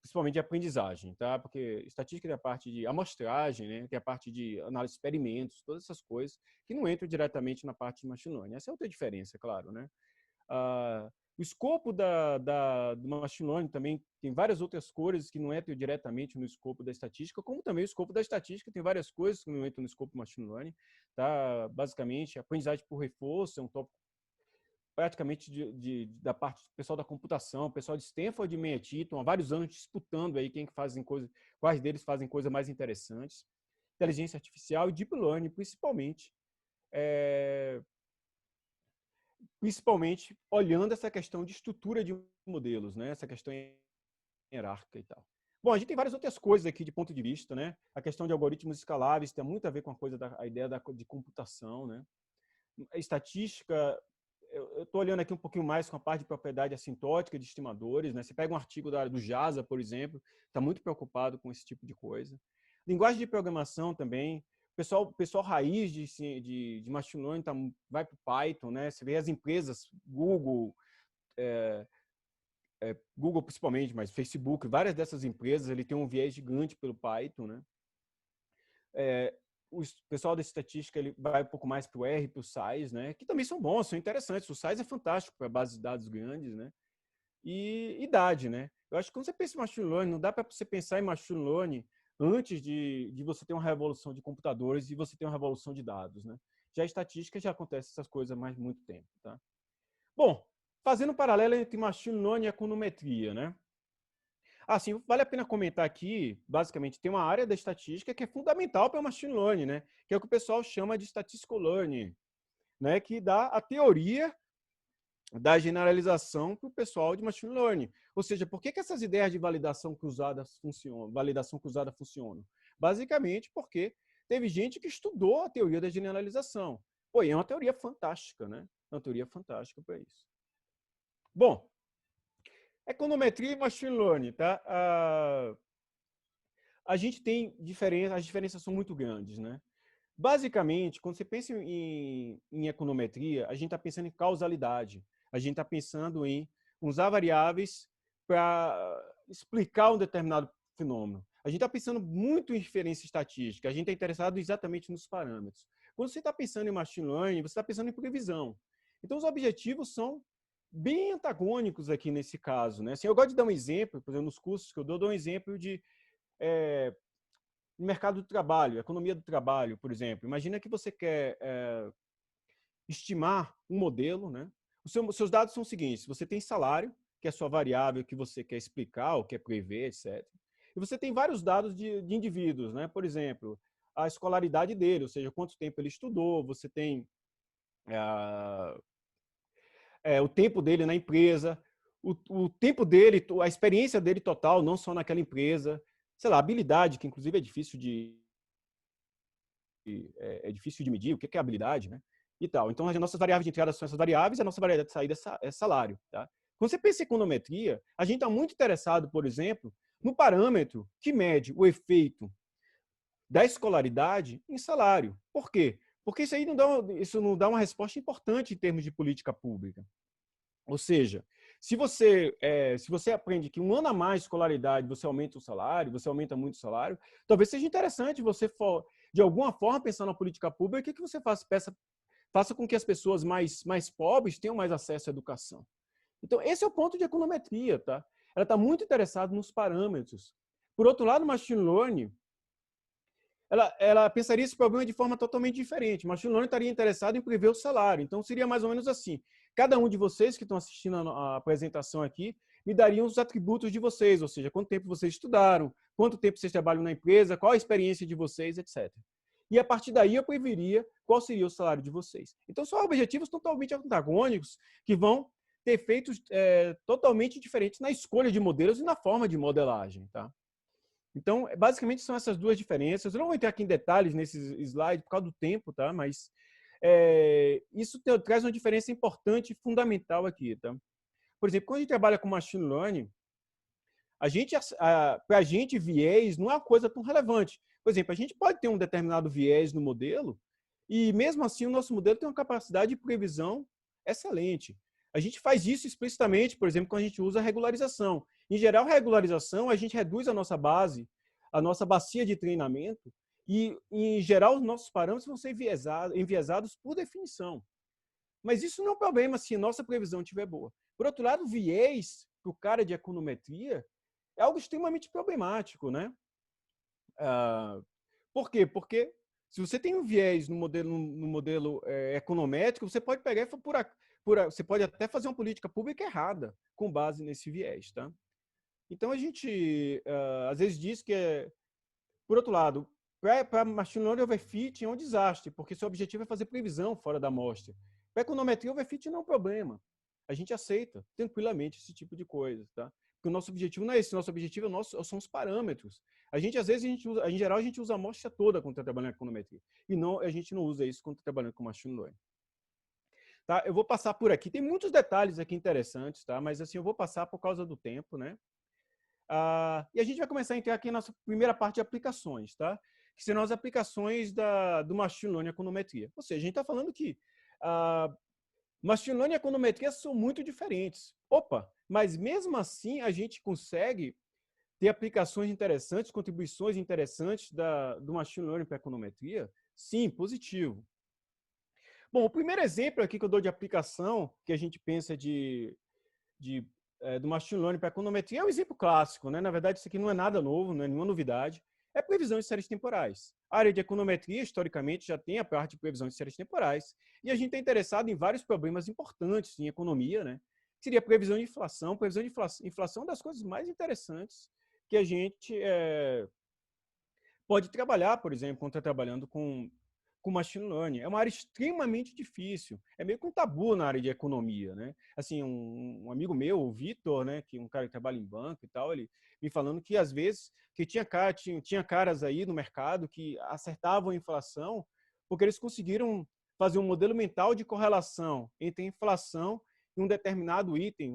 principalmente de aprendizagem, tá? Porque estatística tem a parte de amostragem, né? Tem a parte de análise de experimentos, todas essas coisas que não entram diretamente na parte de machine learning. Essa é outra diferença, claro, né? O escopo do machine learning também tem várias outras coisas que não entram diretamente no escopo da estatística, como também o escopo da estatística tem várias coisas que não entram no escopo do machine learning. Tá? Basicamente, a aprendizagem por reforço é um tópico praticamente da parte do pessoal da computação, o pessoal de Stanford e MIT estão há vários anos disputando aí quais deles fazem coisas mais interessantes. Inteligência artificial e deep learning, principalmente olhando essa questão de estrutura de modelos, né? Essa questão hierárquica e tal. Bom, a gente tem várias outras coisas aqui de ponto de vista, né? A questão de algoritmos escaláveis tem muito a ver com a ideia de computação, né? A estatística, eu estou olhando aqui um pouquinho mais com a parte de propriedade assintótica de estimadores, né? Você pega um artigo da área do JASA, por exemplo, está muito preocupado com esse tipo de coisa. Linguagem de programação também. Pessoal raiz de machine learning vai para o Python, né? Você vê as empresas, Google principalmente, mas Facebook, várias dessas empresas, ele tem um viés gigante pelo Python, né? O pessoal da estatística ele vai um pouco mais para o R, para o SAS, né? Que também são bons, são interessantes. O SAS é fantástico para bases de dados grandes, né? E idade, né? Eu acho que quando você pensa em machine learning, não dá para você pensar em machine learning antes de você ter uma revolução de computadores e você ter uma revolução de dados, né? Já a estatística já acontece essas coisas há mais muito tempo, tá? Bom, fazendo um paralelo entre machine learning e econometria, né? Assim, vale a pena comentar aqui, basicamente, tem uma área da estatística que é fundamental para o machine learning, né? Que é o que o pessoal chama de statistical learning, né? Que dá a teoria da generalização para o pessoal de machine learning. Ou seja, por que essas ideias de validação cruzada funcionam? Basicamente porque teve gente que estudou a teoria da generalização. Pô, e é uma teoria fantástica, né? É uma teoria fantástica para isso. Bom, econometria e machine learning, tá? A gente tem as diferenças são muito grandes, né? Basicamente, quando você pensa em econometria, a gente está pensando em causalidade. A gente está pensando em usar variáveis para explicar um determinado fenômeno. A gente está pensando muito em inferência estatística. A gente está interessado exatamente nos parâmetros. Quando você está pensando em machine learning, você está pensando em previsão. Então, os objetivos são bem antagônicos aqui nesse caso, né? Assim, eu gosto de dar um exemplo, por exemplo, nos cursos que eu dou um exemplo de mercado do trabalho, economia do trabalho, por exemplo. Imagina que você quer estimar um modelo, né? Os seus dados são os seguintes: você tem salário, que é a sua variável que você quer explicar ou quer prever, etc. E você tem vários dados de indivíduos, né? Por exemplo, a escolaridade dele, ou seja, quanto tempo ele estudou, você tem o tempo dele na empresa, o tempo dele, a experiência dele total, não só naquela empresa, sei lá, habilidade, que inclusive é difícil de medir, o que é habilidade, né? E tal. Então, as nossas variáveis de entrada são essas variáveis, a nossa variável de saída é salário, tá? Quando você pensa em econometria, a gente está muito interessado, por exemplo, no parâmetro que mede o efeito da escolaridade em salário. Por quê? Porque isso não dá uma resposta importante em termos de política pública. Ou seja, se você aprende que um ano a mais de escolaridade você aumenta o salário, você aumenta muito o salário, talvez seja interessante você, de alguma forma, pensar na política pública, que você faça com que as pessoas mais pobres tenham mais acesso à educação. Então, esse é o ponto de econometria, tá? Ela está muito interessada nos parâmetros. Por outro lado, o machine learning, ela pensaria esse problema de forma totalmente diferente. O machine learning estaria interessado em prever o salário. Então, seria mais ou menos assim. Cada um de vocês que estão assistindo a apresentação aqui me dariam os atributos de vocês, ou seja, quanto tempo vocês estudaram, quanto tempo vocês trabalham na empresa, qual a experiência de vocês, etc. E a partir daí eu preveria qual seria o salário de vocês. Então, são objetivos totalmente antagônicos que vão ter efeitos totalmente diferentes na escolha de modelos e na forma de modelagem, tá? Então, basicamente, são essas duas diferenças. Eu não vou entrar aqui em detalhes nesses slides por causa do tempo, tá? Mas isso traz uma diferença importante e fundamental aqui, tá? Por exemplo, quando a gente trabalha com machine learning, para a gente, viés não é uma coisa tão relevante. Por exemplo, a gente pode ter um determinado viés no modelo e, mesmo assim, o nosso modelo tem uma capacidade de previsão excelente. A gente faz isso explicitamente, por exemplo, quando a gente usa a regularização. Em geral, regularização, a gente reduz a nossa base, a nossa bacia de treinamento e, em geral, os nossos parâmetros vão ser enviesados por definição. Mas isso não é um problema se a nossa previsão estiver boa. Por outro lado, o viés para o cara de econometria é algo extremamente problemático, né? Por quê? Porque se você tem um viés no modelo econométrico, você pode pegar você pode até fazer uma política pública errada com base nesse viés, tá? Então a gente às vezes diz que por outro lado, para machine learning overfit é um desastre, porque seu objetivo é fazer previsão fora da amostra. Para econometria, overfit não é um problema. A gente aceita tranquilamente esse tipo de coisa, tá? Porque o nosso objetivo não é esse, o nosso objetivo são os parâmetros. Às vezes, em geral, a gente usa a amostra toda quando está trabalhando com econometria. E não, a gente não usa isso quando está trabalhando com machine learning. Tá? Eu vou passar por aqui. Tem muitos detalhes aqui interessantes, tá? Mas assim, eu vou passar por causa do tempo, né? E a gente vai começar a entrar aqui na nossa primeira parte de aplicações, tá? Que serão as aplicações do machine learning e econometria. Ou seja, a gente está falando que machine learning e econometria são muito diferentes. Opa, mas mesmo assim a gente consegue ter aplicações interessantes, contribuições interessantes do machine learning para a econometria? Sim, positivo. Bom, o primeiro exemplo aqui que eu dou de aplicação que a gente pensa do machine learning para econometria é um exemplo clássico, né? Na verdade, isso aqui não é nada novo, não é nenhuma novidade. É previsão de séries temporais. A área de econometria, historicamente, já tem a parte de previsão de séries temporais. E a gente está interessado em vários problemas importantes em economia, né? Seria a previsão de inflação. Previsão de inflação é uma das coisas mais interessantes que a gente pode trabalhar, por exemplo, quando está trabalhando com machine learning. É uma área extremamente difícil. É meio que um tabu na área de economia, né? Assim, um amigo meu, o Vitor, né, que é um cara que trabalha em banco e tal, ele me falando que às vezes que tinha caras aí no mercado que acertavam a inflação porque eles conseguiram fazer um modelo mental de correlação entre a inflação e um determinado item,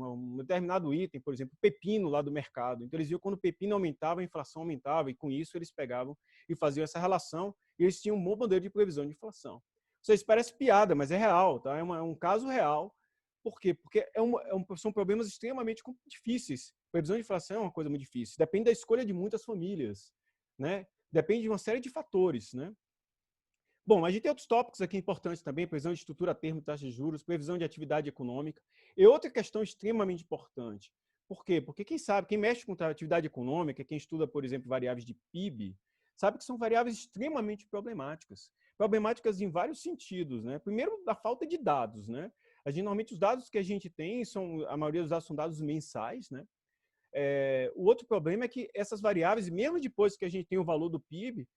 por exemplo, pepino lá do mercado. Então eles viam que quando o pepino aumentava, a inflação aumentava, e com isso eles pegavam e faziam essa relação, e eles tinham um bom modelo de previsão de inflação. Isso parece piada, mas é real, tá? É um caso real. Por quê? Porque são problemas extremamente difíceis. Previsão de inflação é uma coisa muito difícil. Depende da escolha de muitas famílias, né? Depende de uma série de fatores, né? Bom, a gente tem outros tópicos aqui importantes também, previsão de estrutura a termo, taxa de juros, previsão de atividade econômica. E outra questão extremamente importante. Por quê? Porque quem mexe com atividade econômica, quem estuda, por exemplo, variáveis de PIB, sabe que são variáveis extremamente problemáticas. Problemáticas em vários sentidos, né? Primeiro, da falta de dados, né? Normalmente, os dados que a gente tem, a maioria dos dados são dados mensais, né? O outro problema é que essas variáveis, mesmo depois que a gente tem o valor do PIB,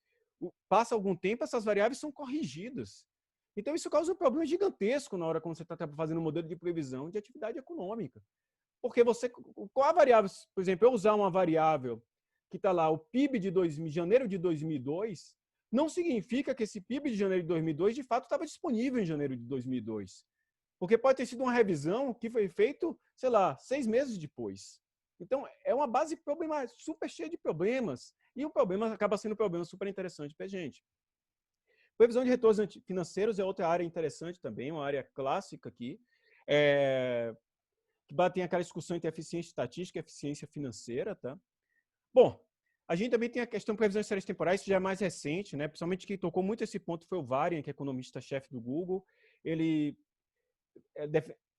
passa algum tempo, essas variáveis são corrigidas. Então, isso causa um problema gigantesco na hora quando você está fazendo um modelo de previsão de atividade econômica. Porque qual a variável, por exemplo, eu usar uma variável que está lá, o PIB de janeiro de 2002, não significa que esse PIB de janeiro de 2002, de fato, estava disponível em janeiro de 2002. Porque pode ter sido uma revisão que foi feita, sei lá, 6 meses depois. Então, é uma base problemática, super cheia de problemas. E o problema acaba sendo um problema super interessante para a gente. Previsão de retornos financeiros é outra área interessante também, uma área clássica aqui, que tem aquela discussão entre eficiência estatística e eficiência financeira. Tá? Bom, a gente também tem a questão de previsão de séries temporais, que já é mais recente, né? Principalmente quem tocou muito esse ponto foi o Varian, que é economista-chefe do Google. Ele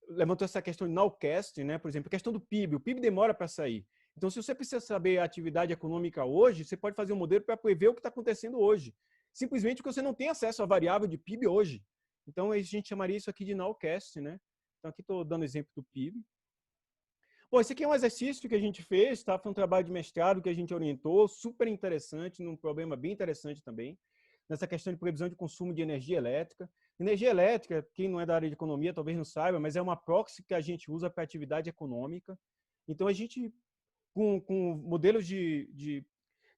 levantou essa questão de nowcast, né? Por exemplo, a questão do PIB. O PIB demora para sair. Então, se você precisa saber a atividade econômica hoje, você pode fazer um modelo para prever o que está acontecendo hoje. Simplesmente porque você não tem acesso à variável de PIB hoje. Então, a gente chamaria isso aqui de nowcast, né? Então, aqui estou dando exemplo do PIB. Bom, esse aqui é um exercício que a gente fez, tá? Foi um trabalho de mestrado que a gente orientou, super interessante, num problema bem interessante também, nessa questão de previsão de consumo de energia elétrica. Energia elétrica, quem não é da área de economia talvez não saiba, mas é uma proxy que a gente usa para atividade econômica. Então, a gente, com modelos de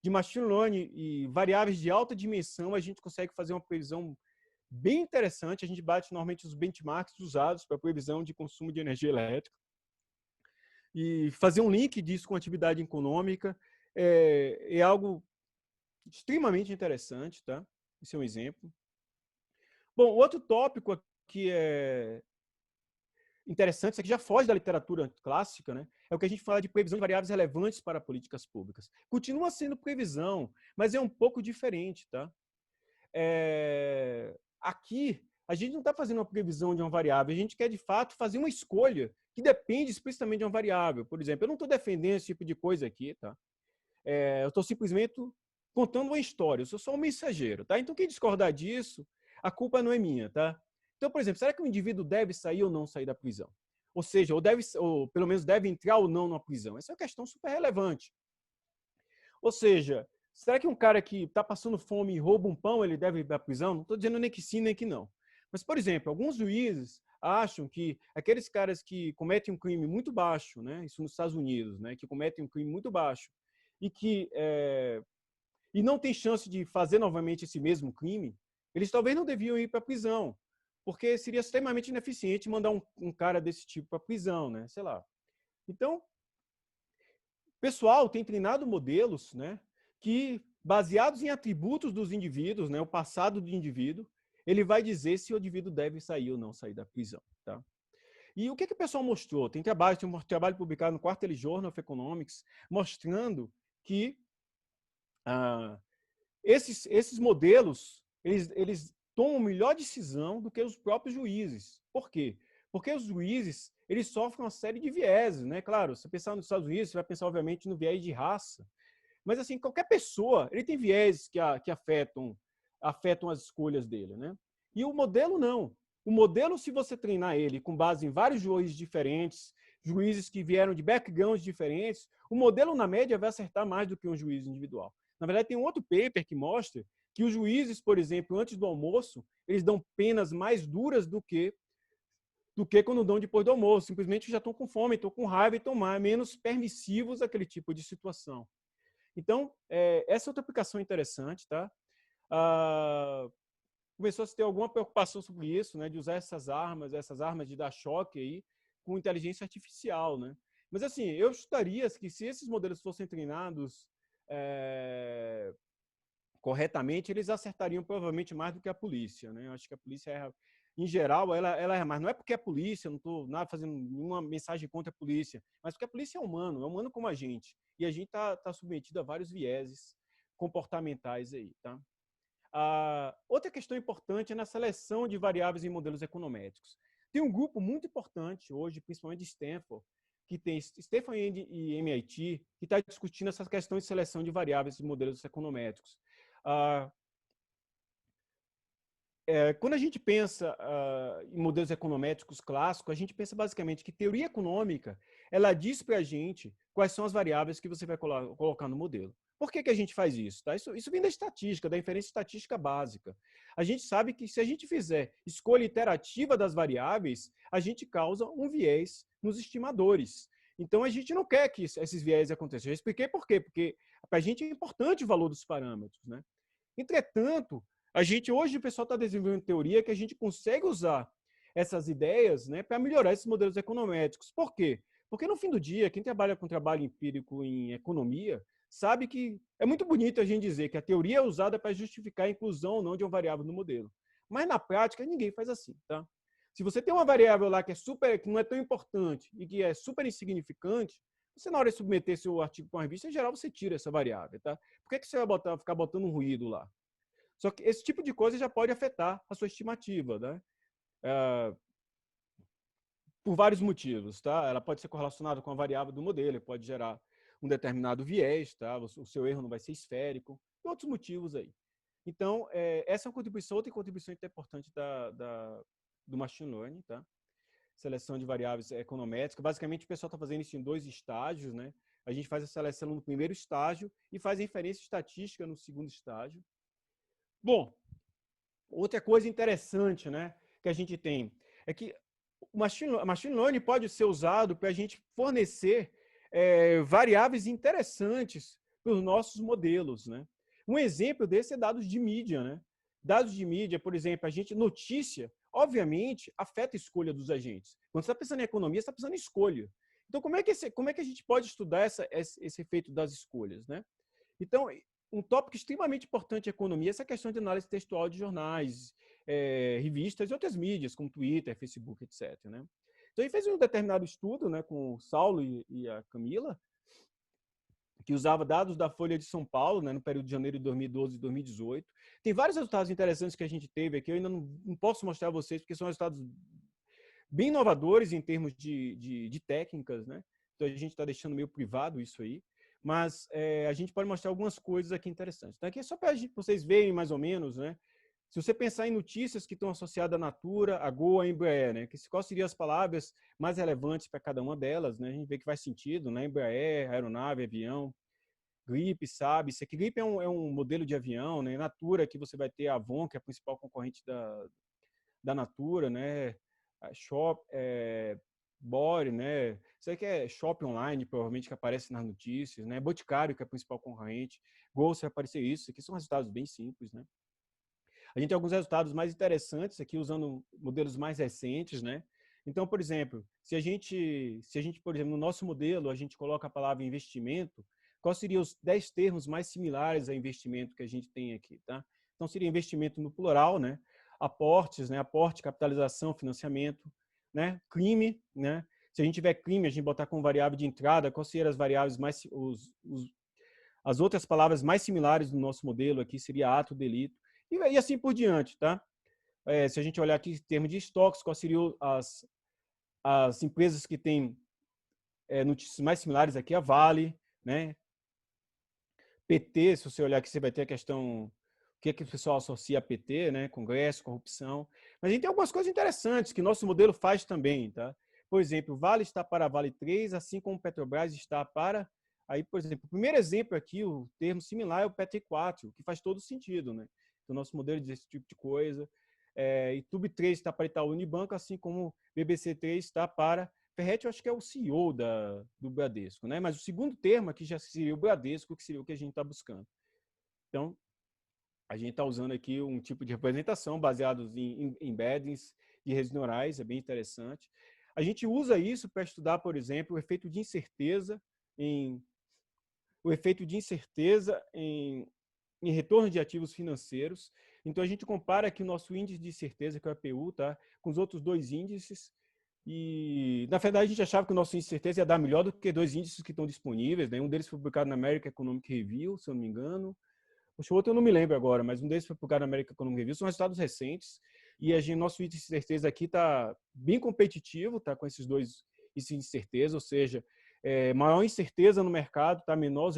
machine learning e variáveis de alta dimensão, a gente consegue fazer uma previsão bem interessante. A gente bate normalmente os benchmarks usados para previsão de consumo de energia elétrica. E fazer um link disso com atividade econômica é algo extremamente interessante, tá? Esse é um exemplo. Bom, outro tópico aqui é interessante, isso aqui já foge da literatura clássica, né? É o que a gente fala de previsão de variáveis relevantes para políticas públicas. Continua sendo previsão, mas é um pouco diferente, tá? Aqui, a gente não está fazendo uma previsão de uma variável, a gente quer, de fato, fazer uma escolha que depende explicitamente de uma variável. Por exemplo, eu não estou defendendo esse tipo de coisa aqui, tá? Eu estou simplesmente contando uma história, eu sou só um mensageiro, tá? Então, quem discordar disso, a culpa não é minha, tá? Então, por exemplo, será que o indivíduo deve sair ou não sair da prisão? Ou seja, ou pelo menos deve entrar ou não na prisão? Essa é uma questão super relevante. Ou seja, será que um cara que está passando fome e rouba um pão, ele deve ir para a prisão? Não estou dizendo nem que sim, nem que não. Mas, por exemplo, alguns juízes acham que aqueles caras que cometem um crime muito baixo, né, isso nos Estados Unidos, né, que cometem um crime muito baixo e que e não tem chance de fazer novamente esse mesmo crime, eles talvez não deviam ir para a prisão, porque seria extremamente ineficiente mandar um cara desse tipo para a prisão, né? Sei lá. Então, o pessoal tem treinado modelos, né, que, baseados em atributos dos indivíduos, né, o passado do indivíduo, ele vai dizer se o indivíduo deve sair ou não sair da prisão. Tá? E o que o pessoal mostrou? Tem um trabalho publicado no Quarterly Journal of Economics, mostrando que esses modelos, eles tomam melhor decisão do que os próprios juízes. Por quê? Porque os juízes, eles sofrem uma série de vieses, né? Claro, se você pensar nos Estados Unidos, você vai pensar, obviamente, no viés de raça. Mas, assim, qualquer pessoa, ele tem vieses que afetam as escolhas dele, né? E o modelo, não. O modelo, se você treinar ele com base em vários juízes diferentes, juízes que vieram de backgrounds diferentes, o modelo, na média, vai acertar mais do que um juiz individual. Na verdade, tem um outro paper que mostra que os juízes, por exemplo, antes do almoço, eles dão penas mais duras do que quando dão depois do almoço. Simplesmente já estão com fome, estão com raiva e estão menos permissivos àquele tipo de situação. Então, essa é outra aplicação interessante, tá? Começou a se ter alguma preocupação sobre isso, né? De usar essas armas de dar choque aí, com inteligência artificial, né? Mas, assim, eu chutaria que se esses modelos fossem treinados corretamente, eles acertariam provavelmente mais do que a polícia, né? Eu acho que a polícia erra, em geral, ela erra mais. Não é porque é polícia, não estou fazendo nenhuma mensagem contra a polícia, mas porque a polícia é humano como a gente. E a gente está submetido a vários vieses comportamentais aí, tá? Outra questão importante é na seleção de variáveis em modelos econométricos. Tem um grupo muito importante hoje, principalmente de Stanford, que tem Stanford e MIT, que está discutindo essa questão de seleção de variáveis em modelos econométricos. Quando a gente pensa em modelos econométricos clássicos, a gente pensa basicamente que teoria econômica, ela diz para a gente quais são as variáveis que você vai colocar no modelo. Por que a gente faz isso? Tá? Isso vem da estatística, da inferência estatística básica. A gente sabe que se a gente fizer escolha iterativa das variáveis, a gente causa um viés nos estimadores. Então, a gente não quer que esses viés aconteçam. Eu expliquei por quê. Porque para a gente é importante o valor dos parâmetros, né? Entretanto, hoje o pessoal está desenvolvendo teoria que a gente consegue usar essas ideias, né, para melhorar esses modelos econométricos. Por quê? Porque no fim do dia, quem trabalha com trabalho empírico em economia sabe que é muito bonito a gente dizer que a teoria é usada para justificar a inclusão ou não de uma variável no modelo. Mas na prática ninguém faz assim, tá? Se você tem uma variável lá que não é tão importante e que é super insignificante, você, na hora de submeter seu artigo para uma revista, em geral você tira essa variável, tá? Por que você vai ficar botando um ruído lá? Só que esse tipo de coisa já pode afetar a sua estimativa, né? Por vários motivos, tá? Ela pode ser correlacionada com a variável do modelo, pode gerar um determinado viés, tá? O seu erro não vai ser esférico, e outros motivos aí. Então, essa é uma contribuição, outra contribuição importante do Machine Learning, tá? Seleção de variáveis econométricas. Basicamente, o pessoal está fazendo isso em 2 estágios, né? A gente faz a seleção no primeiro estágio e faz a inferência estatística no segundo estágio. Bom, outra coisa interessante, né, que a gente tem é que o Machine Learning pode ser usado para a gente fornecer variáveis interessantes para os nossos modelos, né? Um exemplo desse é dados de mídia, né? Dados de mídia, por exemplo, notícia, obviamente, afeta a escolha dos agentes. Quando você está pensando em economia, você está pensando em escolha. Então, como é que a gente pode estudar esse efeito das escolhas, né? Então, um tópico extremamente importante em economia é essa questão de análise textual de jornais, revistas e outras mídias, como Twitter, Facebook, etc. Né? Então, ele fez um determinado estudo, né, com o Saulo e a Camila, que usava dados da Folha de São Paulo, né, no período de janeiro de 2012 e 2018. Tem vários resultados interessantes que a gente teve aqui, eu ainda não posso mostrar a vocês, porque são resultados bem inovadores em termos de técnicas, né? Então, a gente está deixando meio privado isso aí, mas a gente pode mostrar algumas coisas aqui interessantes. Então, aqui é só para vocês verem mais ou menos, né? Se você pensar em notícias que estão associadas à Natura, à Gol, à Embraer, né? Quais seriam as palavras mais relevantes para cada uma delas, né? A gente vê que faz sentido, né? Embraer, aeronave, avião, Gripe, sabe? Isso aqui, Gripe é um modelo de avião, né? Natura, que você vai ter a Avon, que é a principal concorrente da Natura, né? A Shop, Bore, né? Isso aqui é Shop Online, provavelmente, que aparece nas notícias, né? Boticário, que é a principal concorrente. Gol, se aparecer isso. Aqui são resultados bem simples, né? A gente tem alguns resultados mais interessantes aqui, usando modelos mais recentes, né? Então, por exemplo, se a gente, por exemplo, no nosso modelo, a gente coloca a palavra investimento, quais seriam os 10 termos mais similares a investimento que a gente tem aqui, tá? Então, seria investimento no plural, né? Aportes, né? Aporte, capitalização, financiamento, né? Crime, né? Se a gente tiver crime, a gente botar como variável de entrada, quais seriam as variáveis mais, as outras palavras mais similares do nosso modelo aqui seria ato, delito, e assim por diante, tá? Se a gente olhar aqui em termos de estoques, quais seriam as empresas que têm notícias mais similares aqui? A Vale, né? PT, se você olhar aqui, você vai ter a questão, o que é que o pessoal associa a PT, né? Congresso, corrupção. Mas a gente tem algumas coisas interessantes que nosso modelo faz também, tá? Por exemplo, Vale está para a Vale 3, assim como Petrobras está para... Aí, por exemplo, o primeiro exemplo aqui, o termo similar é o Petri 4, que faz todo sentido, né? Então, nosso modelo diz esse tipo de coisa. Itube 3 está para Itaú Unibanco, assim como BBC 3 está para Ferretti, eu acho que é o CEO do Bradesco, né? Mas o segundo termo aqui já seria o Bradesco, que seria o que a gente está buscando. Então, a gente está usando aqui um tipo de representação baseado em embeddings de redes neurais, é bem interessante. A gente usa isso para estudar, por exemplo, o efeito de incerteza em retorno de ativos financeiros. Então, a gente compara aqui o nosso índice de certeza, que é o APU, tá? Com os outros 2 índices. E, na verdade, a gente achava que o nosso índice de certeza ia dar melhor do que 2 índices que estão disponíveis, né? Um deles foi publicado na American Economic Review, se eu não me engano. O outro eu não me lembro agora, mas um deles foi publicado na American Economic Review. São resultados recentes. E nosso índice de certeza aqui está bem competitivo, tá? Com esses 2 índices de certeza, ou seja, maior incerteza no mercado, tá? Menores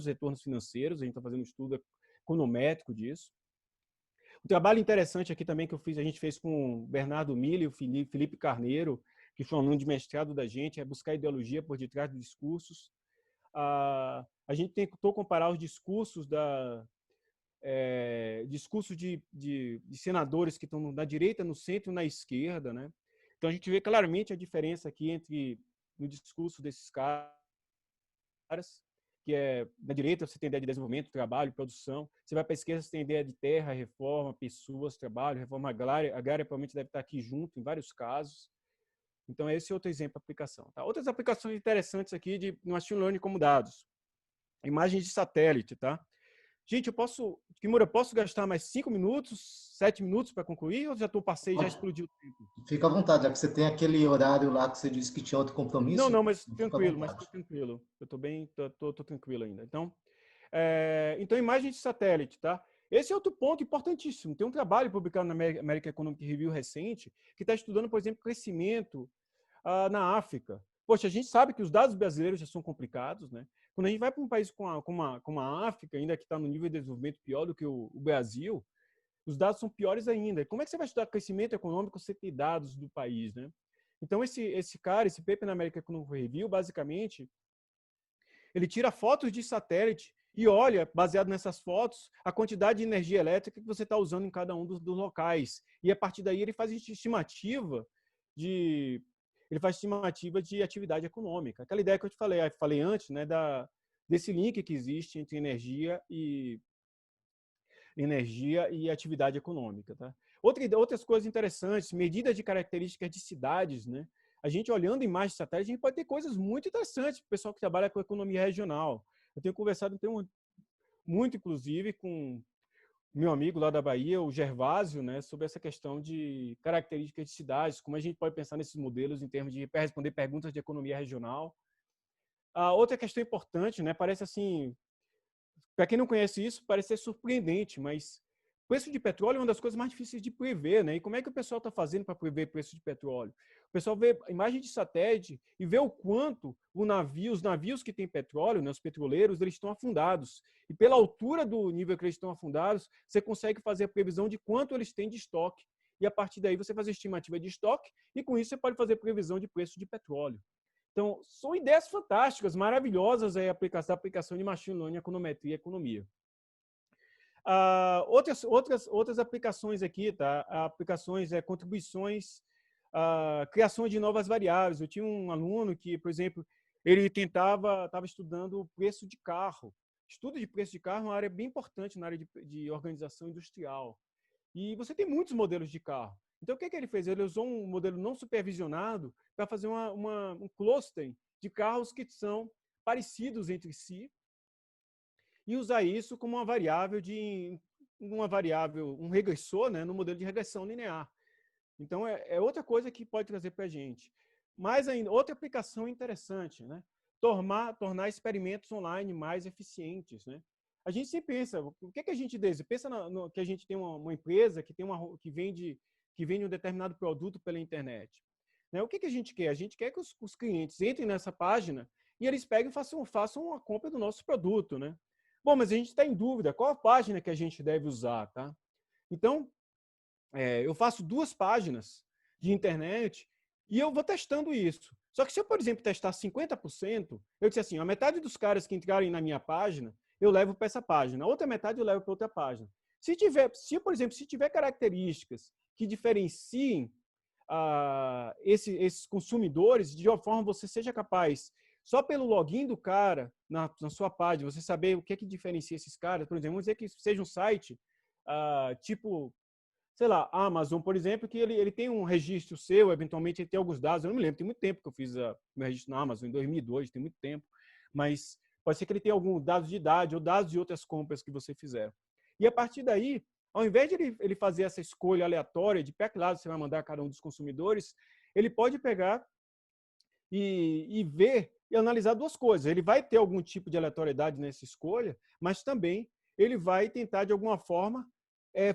os retornos financeiros. A gente está fazendo um estudo econométrico disso. Um trabalho interessante aqui também que a gente fez com o Bernardo Mille e o Felipe Carneiro, que foi um aluno de mestrado da gente, é buscar ideologia por detrás dos discursos. A gente tentou comparar os discursos de senadores que estão na direita, no centro e na esquerda, né? Então, a gente vê claramente a diferença aqui no discurso desses caras, que na direita você tem ideia de desenvolvimento, trabalho, produção. Você vai para a esquerda, você tem ideia de terra, reforma, pessoas, trabalho, reforma agrária. A agrária provavelmente deve estar aqui junto em vários casos. Então, esse é outro exemplo de aplicação. Tá? Outras aplicações interessantes aqui de machine learning como dados. Imagens de satélite, tá? Gente, Kimura, eu posso gastar mais 5 minutos, 7 minutos para concluir ou passei e já explodiu o tempo? Fica à vontade, já que você tem aquele horário lá que você disse que tinha outro compromisso. Não, mas Fica à tranquilo, vontade. Eu estou bem, tô tranquilo ainda. Então, imagem de satélite, tá? Esse é outro ponto importantíssimo. Tem um trabalho publicado na American Economic Review recente que está estudando, por exemplo, crescimento na África. Poxa, a gente sabe que os dados brasileiros já são complicados, né? Quando a gente vai para um país como a África, ainda que está no nível de desenvolvimento pior do que o Brasil, os dados são piores ainda. Como é que você vai estudar crescimento econômico se você tem dados do país, né? Então, esse paper na American Economic Review, basicamente, ele tira fotos de satélite e olha, baseado nessas fotos, a quantidade de energia elétrica que você está usando em cada um dos locais. E, a partir daí, ele faz estimativa de atividade econômica. Aquela ideia que eu te falei antes, né, desse link que existe entre energia e atividade econômica. Tá? Outras coisas interessantes, medidas de características de cidades. Né? A gente olhando imagens de satélite, a gente pode ter coisas muito interessantes para o pessoal que trabalha com economia regional. Eu tenho conversado muito, inclusive, com meu amigo lá da Bahia, o Gervásio, né, sobre essa questão de características de cidades, como a gente pode pensar nesses modelos em termos de responder perguntas de economia regional. A outra questão importante, né, parece assim, para quem não conhece isso, parece ser surpreendente, mas o preço de petróleo é uma das coisas mais difíceis de prever, né? E como é que o pessoal está fazendo para prever o preço de petróleo? O pessoal vê a imagem de satélite e vê o quanto os navios que têm petróleo, né, os petroleiros, eles estão afundados. E pela altura do nível que eles estão afundados, você consegue fazer a previsão de quanto eles têm de estoque. E a partir daí você faz a estimativa de estoque e com isso você pode fazer previsão de preço de petróleo. Então, são ideias fantásticas, maravilhosas a aplicação de machine learning, econometria e economia. Outras aplicações aqui, tá? Aplicações, contribuições, criação de novas variáveis. Eu tinha um aluno que, por exemplo, ele estava estudando o preço de carro. Estudo de preço de carro é uma área bem importante na área de organização industrial. E você tem muitos modelos de carro. Então, o que ele fez? Ele usou um modelo não supervisionado para fazer um cluster de carros que são parecidos entre si e usar isso como uma variável, um regressor, né, no modelo de regressão linear. Então, é outra coisa que pode trazer para a gente. Mas ainda, outra aplicação interessante, né? Tornar experimentos online mais eficientes, né? A gente sempre pensa, o que a gente deseja? Pensa que a gente tem uma empresa que vende um determinado produto pela internet. Né? O que a gente quer? A gente quer que os clientes entrem nessa página e eles peguem e façam uma compra do nosso produto, né? Bom, mas a gente está em dúvida, qual a página que a gente deve usar, tá? Então, eu faço 2 páginas de internet e eu vou testando isso. Só que se eu, por exemplo, testar 50%, eu disse assim, a metade dos caras que entrarem na minha página, eu levo para essa página. A outra metade eu levo para outra página. Por exemplo, se tiver características que diferenciem esses consumidores, de uma forma você seja capaz, só pelo login do cara na sua página, você saber o que é que diferencia esses caras. Por exemplo, vamos dizer que seja um site tipo, sei lá, Amazon, por exemplo, que ele tem um registro seu, eventualmente ele tem alguns dados, eu não me lembro, tem muito tempo que eu fiz meu registro na Amazon, em 2002, tem muito tempo, mas pode ser que ele tenha algum dados de idade ou dados de outras compras que você fizer. E a partir daí, ao invés de ele fazer essa escolha aleatória de para que lado você vai mandar cada um dos consumidores, ele pode pegar e ver e analisar 2 coisas. Ele vai ter algum tipo de aleatoriedade nessa escolha, mas também ele vai tentar, de alguma forma,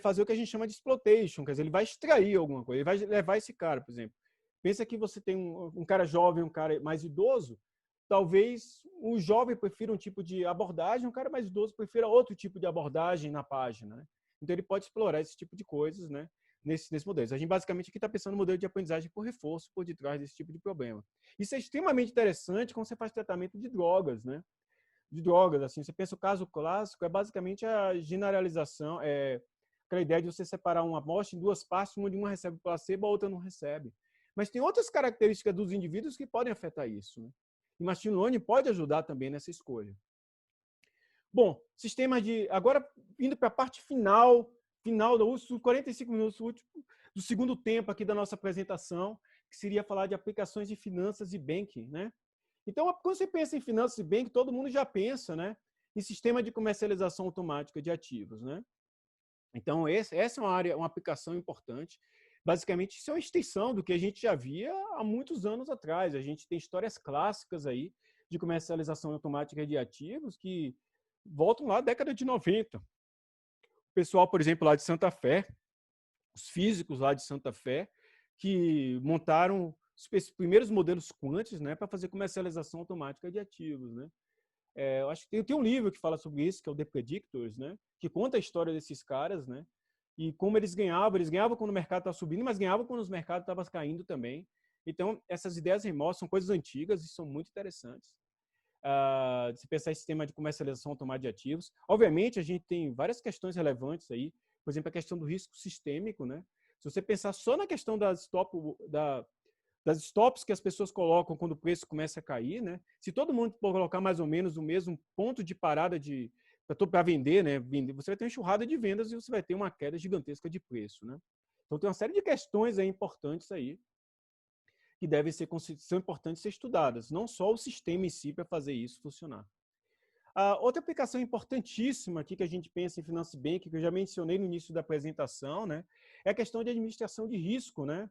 fazer o que a gente chama de exploitation, quer dizer, ele vai extrair alguma coisa, ele vai levar esse cara, por exemplo. Pensa que você tem um cara jovem, um cara mais idoso, talvez o jovem prefira um tipo de abordagem, um cara mais idoso prefira outro tipo de abordagem na página. Né? Então, ele pode explorar esse tipo de coisas, né, nesses modelos. A gente, basicamente, aqui está pensando no modelo de aprendizagem por reforço por detrás desse tipo de problema. Isso é extremamente interessante quando você faz tratamento de drogas, né? De drogas, assim, você pensa o caso clássico, é basicamente a generalização, aquela ideia de você separar uma amostra em 2 partes, uma recebe placebo, a outra não recebe. Mas tem outras características dos indivíduos que podem afetar isso. Né? E machine learning pode ajudar também nessa escolha. Bom, agora, indo para a parte final dos 45 minutos do segundo tempo aqui da nossa apresentação, que seria falar de aplicações de finanças e banking. Né? Então, quando você pensa em finanças e banking, todo mundo já pensa, né, em sistema de comercialização automática de ativos. Né? Então, essa é uma aplicação importante. Basicamente, isso é uma extensão do que a gente já via há muitos anos atrás. A gente tem histórias clássicas aí de comercialização automática de ativos que voltam lá à década de 90. O pessoal, por exemplo, lá de Santa Fé, os físicos lá de Santa Fé, que montaram os primeiros modelos quânticos, né, para fazer comercialização automática de ativos. Né? Eu acho que tem um livro que fala sobre isso, que é o The Predictors, né? Que conta a história desses caras, né? E como eles ganhavam quando o mercado estava subindo, mas ganhavam quando os mercados estavam caindo também. Então, essas ideias remotas são coisas antigas e são muito interessantes. De se pensar em sistema de comercialização automática de ativos. Obviamente, a gente tem várias questões relevantes aí, por exemplo, a questão do risco sistêmico, né? Se você pensar só na questão das stops que as pessoas colocam quando o preço começa a cair, né? Se todo mundo colocar mais ou menos o mesmo ponto de parada para vender, né? Você vai ter uma enxurrada de vendas e você vai ter uma queda gigantesca de preço, né? Então tem uma série de questões aí importantes aí que são importantes ser estudadas, não só o sistema em si para fazer isso funcionar. Outra aplicação importantíssima aqui que a gente pensa em Finance Bank, que eu já mencionei no início da apresentação, né, é a questão de administração de risco, né?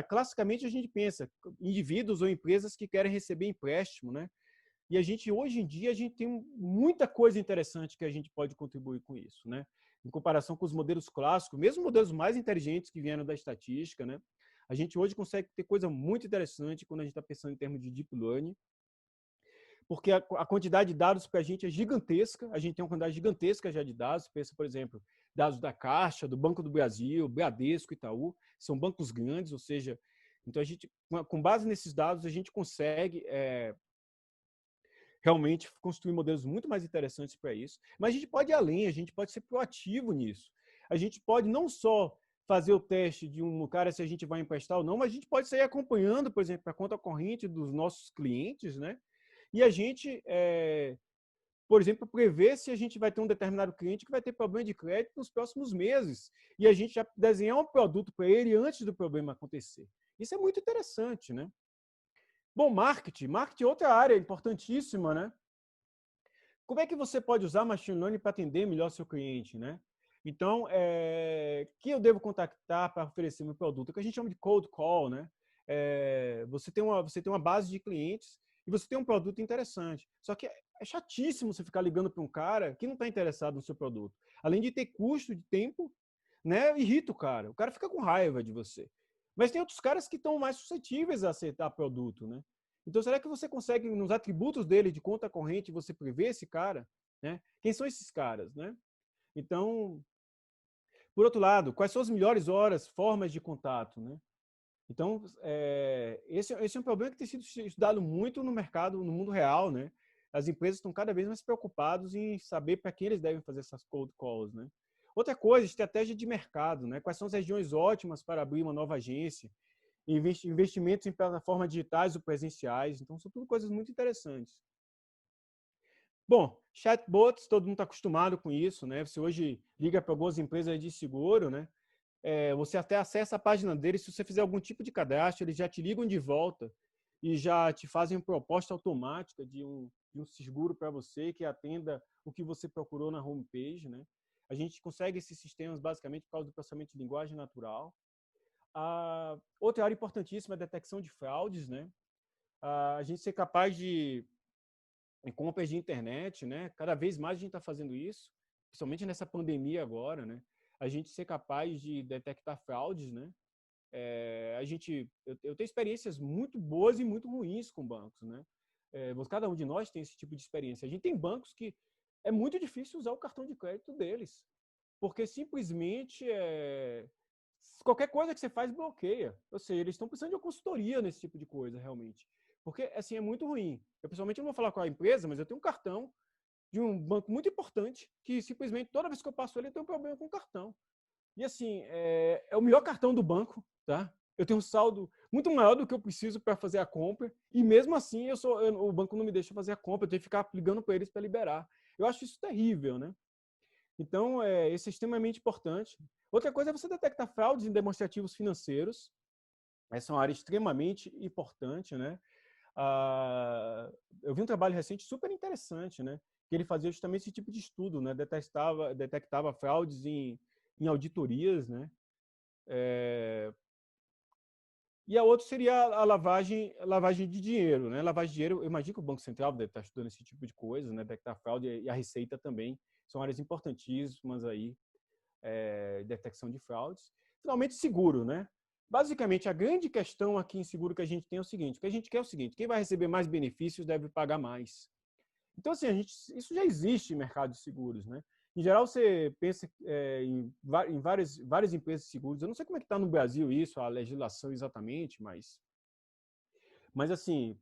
Classicamente a gente pensa indivíduos ou empresas que querem receber empréstimo, né? E hoje em dia, a gente tem muita coisa interessante que a gente pode contribuir com isso, né? Em comparação com os modelos clássicos, mesmo modelos mais inteligentes que vieram da estatística, né? A gente hoje consegue ter coisa muito interessante quando a gente está pensando em termos de deep learning, porque a quantidade de dados para a gente é gigantesca, a gente tem uma quantidade gigantesca já de dados, pensa, por exemplo, dados da Caixa, do Banco do Brasil, Bradesco, Itaú, são bancos grandes, ou seja, então com base nesses dados, a gente consegue realmente construir modelos muito mais interessantes para isso. Mas a gente pode ir além, a gente pode ser proativo nisso. A gente pode não só fazer o teste de um cara se a gente vai emprestar ou não, mas a gente pode sair acompanhando, por exemplo, a conta corrente dos nossos clientes, né? E a gente, por exemplo, prever se a gente vai ter um determinado cliente que vai ter problema de crédito nos próximos meses. E a gente já desenhar um produto para ele antes do problema acontecer. Isso é muito interessante, né? Bom, marketing. Marketing é outra área importantíssima, né? Como é que você pode usar machine learning para atender melhor seu cliente, né? Então, quem eu devo contactar para oferecer meu produto? O que a gente chama de cold call, né? Você tem uma base de clientes e você tem um produto interessante. Só que é chatíssimo você ficar ligando para um cara que não está interessado no seu produto. Além de ter custo de tempo, né? Irrita o cara. O cara fica com raiva de você. Mas tem outros caras que estão mais suscetíveis a aceitar produto, né? Então, será que você consegue, nos atributos dele de conta corrente, você prever esse cara? Né? Quem são esses caras? Né? Então, por outro lado, quais são as melhores horas, formas de contato? Né? Então, esse é um problema que tem sido estudado muito no mercado, no mundo real. Né? As empresas estão cada vez mais preocupadas em saber para quem eles devem fazer essas cold calls. Né? Outra coisa, estratégia de mercado. Né? Quais são as regiões ótimas para abrir uma nova agência? Investimentos em plataformas digitais ou presenciais. Então, são tudo coisas muito interessantes. Bom, chatbots, todo mundo está acostumado com isso, né? Você hoje liga para algumas empresas de seguro, né? Você até acessa a página deles, se você fizer algum tipo de cadastro, eles já te ligam de volta e já te fazem uma proposta automática de um seguro para você que atenda o que você procurou na homepage, né? A gente consegue esses sistemas basicamente por causa do processamento de linguagem natural. Outra área importantíssima é a detecção de fraudes, né? A gente ser capaz de, em compras de internet, né? Cada vez mais a gente está fazendo isso, principalmente nessa pandemia agora, né? A gente ser capaz de detectar fraudes, né? Eu tenho experiências muito boas e muito ruins com bancos, né? Cada um de nós tem esse tipo de experiência. A gente tem bancos que é muito difícil usar o cartão de crédito deles, porque simplesmente qualquer coisa que você faz bloqueia. Ou seja, eles estão precisando de uma consultoria nesse tipo de coisa, realmente. Porque, assim, é muito ruim. Eu, pessoalmente, não vou falar com a empresa, mas eu tenho um cartão de um banco muito importante que, simplesmente, toda vez que eu passo ele, eu tenho um problema com o cartão. E, assim, é o melhor cartão do banco, tá? Eu tenho um saldo muito maior do que eu preciso para fazer a compra e, mesmo assim, o banco não me deixa fazer a compra. Eu tenho que ficar ligando para eles para liberar. Eu acho isso terrível, né? Então, isso é extremamente importante. Outra coisa é você detectar fraudes em demonstrativos financeiros. Essa é uma área extremamente importante, né? Eu vi um trabalho recente super interessante, né? Que ele fazia justamente esse tipo de estudo, né? Detectava fraudes em auditorias, né? E a outra seria a lavagem de dinheiro, né? Lavagem de dinheiro, eu imagino que o Banco Central deve estar estudando esse tipo de coisa, né? Detectar fraude e a Receita também. São áreas importantíssimas aí, detecção de fraudes. Finalmente, seguro, né? basicamente, a grande questão aqui em seguro que a gente tem é o seguinte, o que a gente quer é o seguinte, quem vai receber mais benefícios deve pagar mais. Então, assim, isso já existe em mercado de seguros, né? Em geral, você pensa em várias empresas de seguros. Eu não sei como é que está no Brasil isso, a legislação exatamente, mas assim,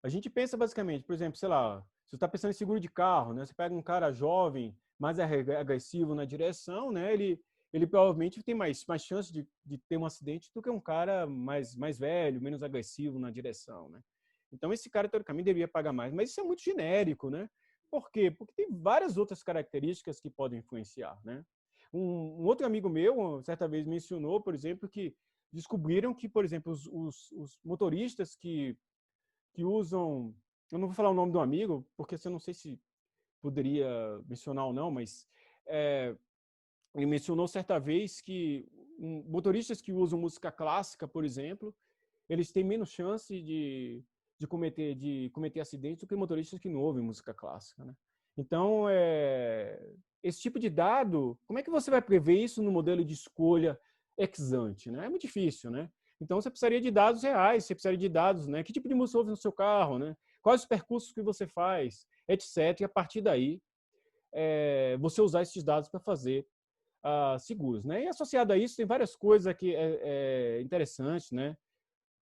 a gente pensa basicamente, por exemplo, sei lá, você está pensando em seguro de carro, né? Você pega um cara jovem, mais agressivo na direção, né? Ele provavelmente tem mais chance de ter um acidente do que um cara mais velho, menos agressivo na direção, né? Então, esse cara, teoricamente, deveria pagar mais. Mas isso é muito genérico, né? Por quê? Porque tem várias outras características que podem influenciar, né? Um outro amigo meu, certa vez, mencionou, por exemplo, que descobriram que, por exemplo, os motoristas que usam... Eu não vou falar o nome do amigo, porque eu não sei se poderia mencionar ou não, mas ele mencionou certa vez que motoristas que usam música clássica, por exemplo, eles têm menos chance de cometer acidentes do que motoristas que não ouvem música clássica, né? Então, esse tipo de dado, como é que você vai prever isso no modelo de escolha ex ante, né? É muito difícil, né? Então, você precisaria de dados reais, você precisaria de dados, né? Que tipo de música ouve no seu carro, né? Quais os percursos que você faz, etc. E a partir daí, você usar esses dados para fazer seguros, né? E associado a isso, tem várias coisas aqui interessantes, né?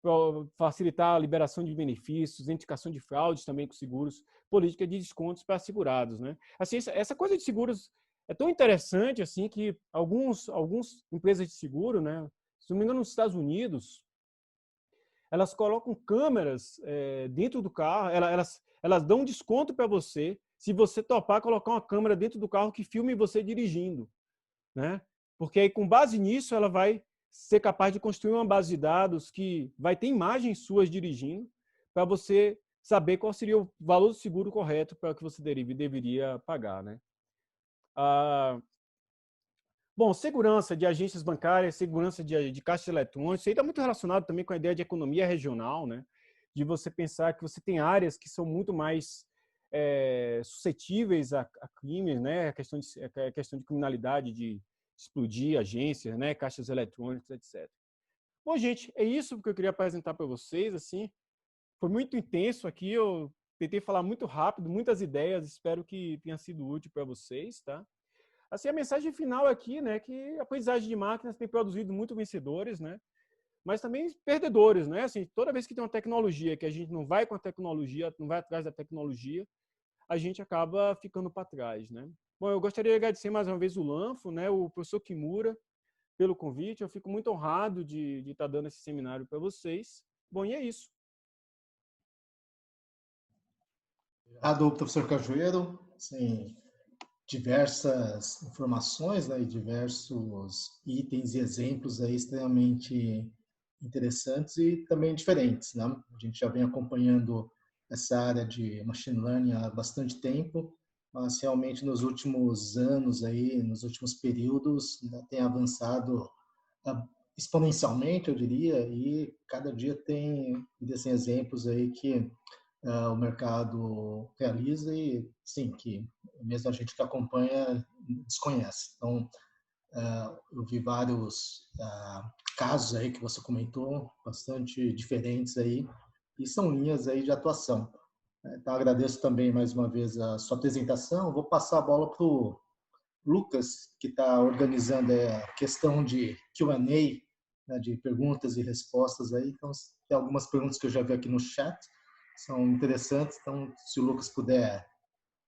Para facilitar a liberação de benefícios, indicação de fraudes também com seguros, política de descontos para segurados, né? Assim, essa coisa de seguros é tão interessante assim que algumas empresas de seguro, né? Se não me engano, nos Estados Unidos, elas colocam câmeras dentro do carro, elas dão um desconto para você se você topar colocar uma câmera dentro do carro que filme você dirigindo, né? Porque aí, com base nisso, ela vai ser capaz de construir uma base de dados que vai ter imagens suas dirigindo para você saber qual seria o valor do seguro correto para o que você deveria pagar, né? Bom, segurança de agências bancárias, segurança de caixas eletrônicos, isso aí está muito relacionado também com a ideia de economia regional, né? De você pensar que você tem áreas que são muito mais suscetíveis a crimes, né? A questão de criminalidade, de explodir agências, né? Caixas eletrônicos, etc. Bom, gente, é isso que eu queria apresentar para vocês, assim. Foi muito intenso aqui, eu tentei falar muito rápido, muitas ideias, espero que tenha sido útil para vocês, tá? Assim, a mensagem final aqui, né, que a aprendizagem de máquinas tem produzido muito vencedores, né, mas também perdedores, né? Assim, toda vez que tem uma tecnologia que a gente não vai com a tecnologia, não vai atrás da tecnologia, a gente acaba ficando para trás, né? Bom, eu gostaria de agradecer mais uma vez o Lanfo, né, o professor Kimura, pelo convite. Eu fico muito honrado de estar dando esse seminário para vocês. Bom, e é isso. Obrigado, professor Cajueiro. Sim, diversas informações, né, e diversos itens e exemplos aí extremamente interessantes e também diferentes, né? A gente já vem acompanhando essa área de machine learning há bastante tempo, mas realmente nos últimos anos aí, nos últimos períodos, né, tem avançado exponencialmente, eu diria, e cada dia tem assim, exemplos aí que o mercado realiza e, sim, que mesmo a gente que acompanha desconhece. Então, eu vi vários casos aí que você comentou, bastante diferentes aí, e são linhas aí de atuação. Então, agradeço também mais uma vez a sua apresentação. Vou passar a bola para o Lucas, que está organizando a questão de Q&A, né, de perguntas e respostas aí. Então, tem algumas perguntas que eu já vi aqui no chat, são interessantes. Então, se o Lucas puder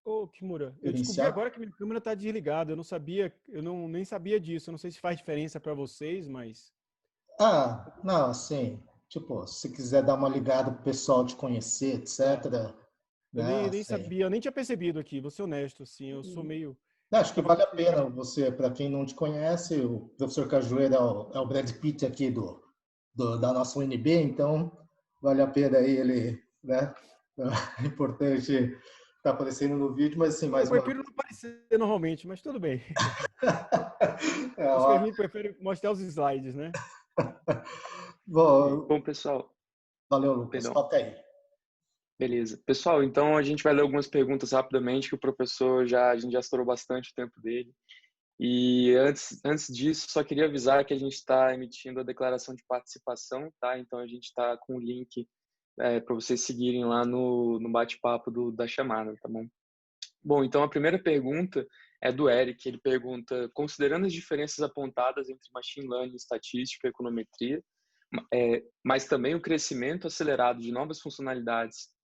Ô, Kimura, eu descobri gerenciar. agora que minha câmera está desligada. Eu não sabia, nem sabia disso. Eu não sei se faz diferença para vocês, mas... Não, assim, tipo, se quiser dar uma ligada pro pessoal te conhecer, etc., Eu né, nem assim, sabia, eu nem tinha percebido aqui, vou ser honesto, assim, eu sou meio... acho que Tava vale a acostumado. pena você, para quem não te conhece, o professor Cajueiro é o Brad Pitt aqui da nossa UNB, então vale a pena aí ele, né? É importante estar aparecendo no vídeo, mas assim, Eu mais uma prefiro não aparecer normalmente, mas tudo bem. é, Acho que a ó, gente prefere mostrar os slides, né? bom, Bom, pessoal, valeu, Lucas. perdão. Toca aí. Beleza. Pessoal, então a gente vai ler algumas perguntas rapidamente, que o professor a gente já estourou bastante o tempo dele. E antes disso, só queria avisar que a gente está emitindo a declaração de participação, tá? Então a gente está com o link para vocês seguirem lá no bate-papo da chamada, tá bom? Bom, então a primeira pergunta é do Eric. Ele pergunta: considerando as diferenças apontadas entre machine learning, estatística e econometria, mas também o crescimento acelerado de novas funcionalidades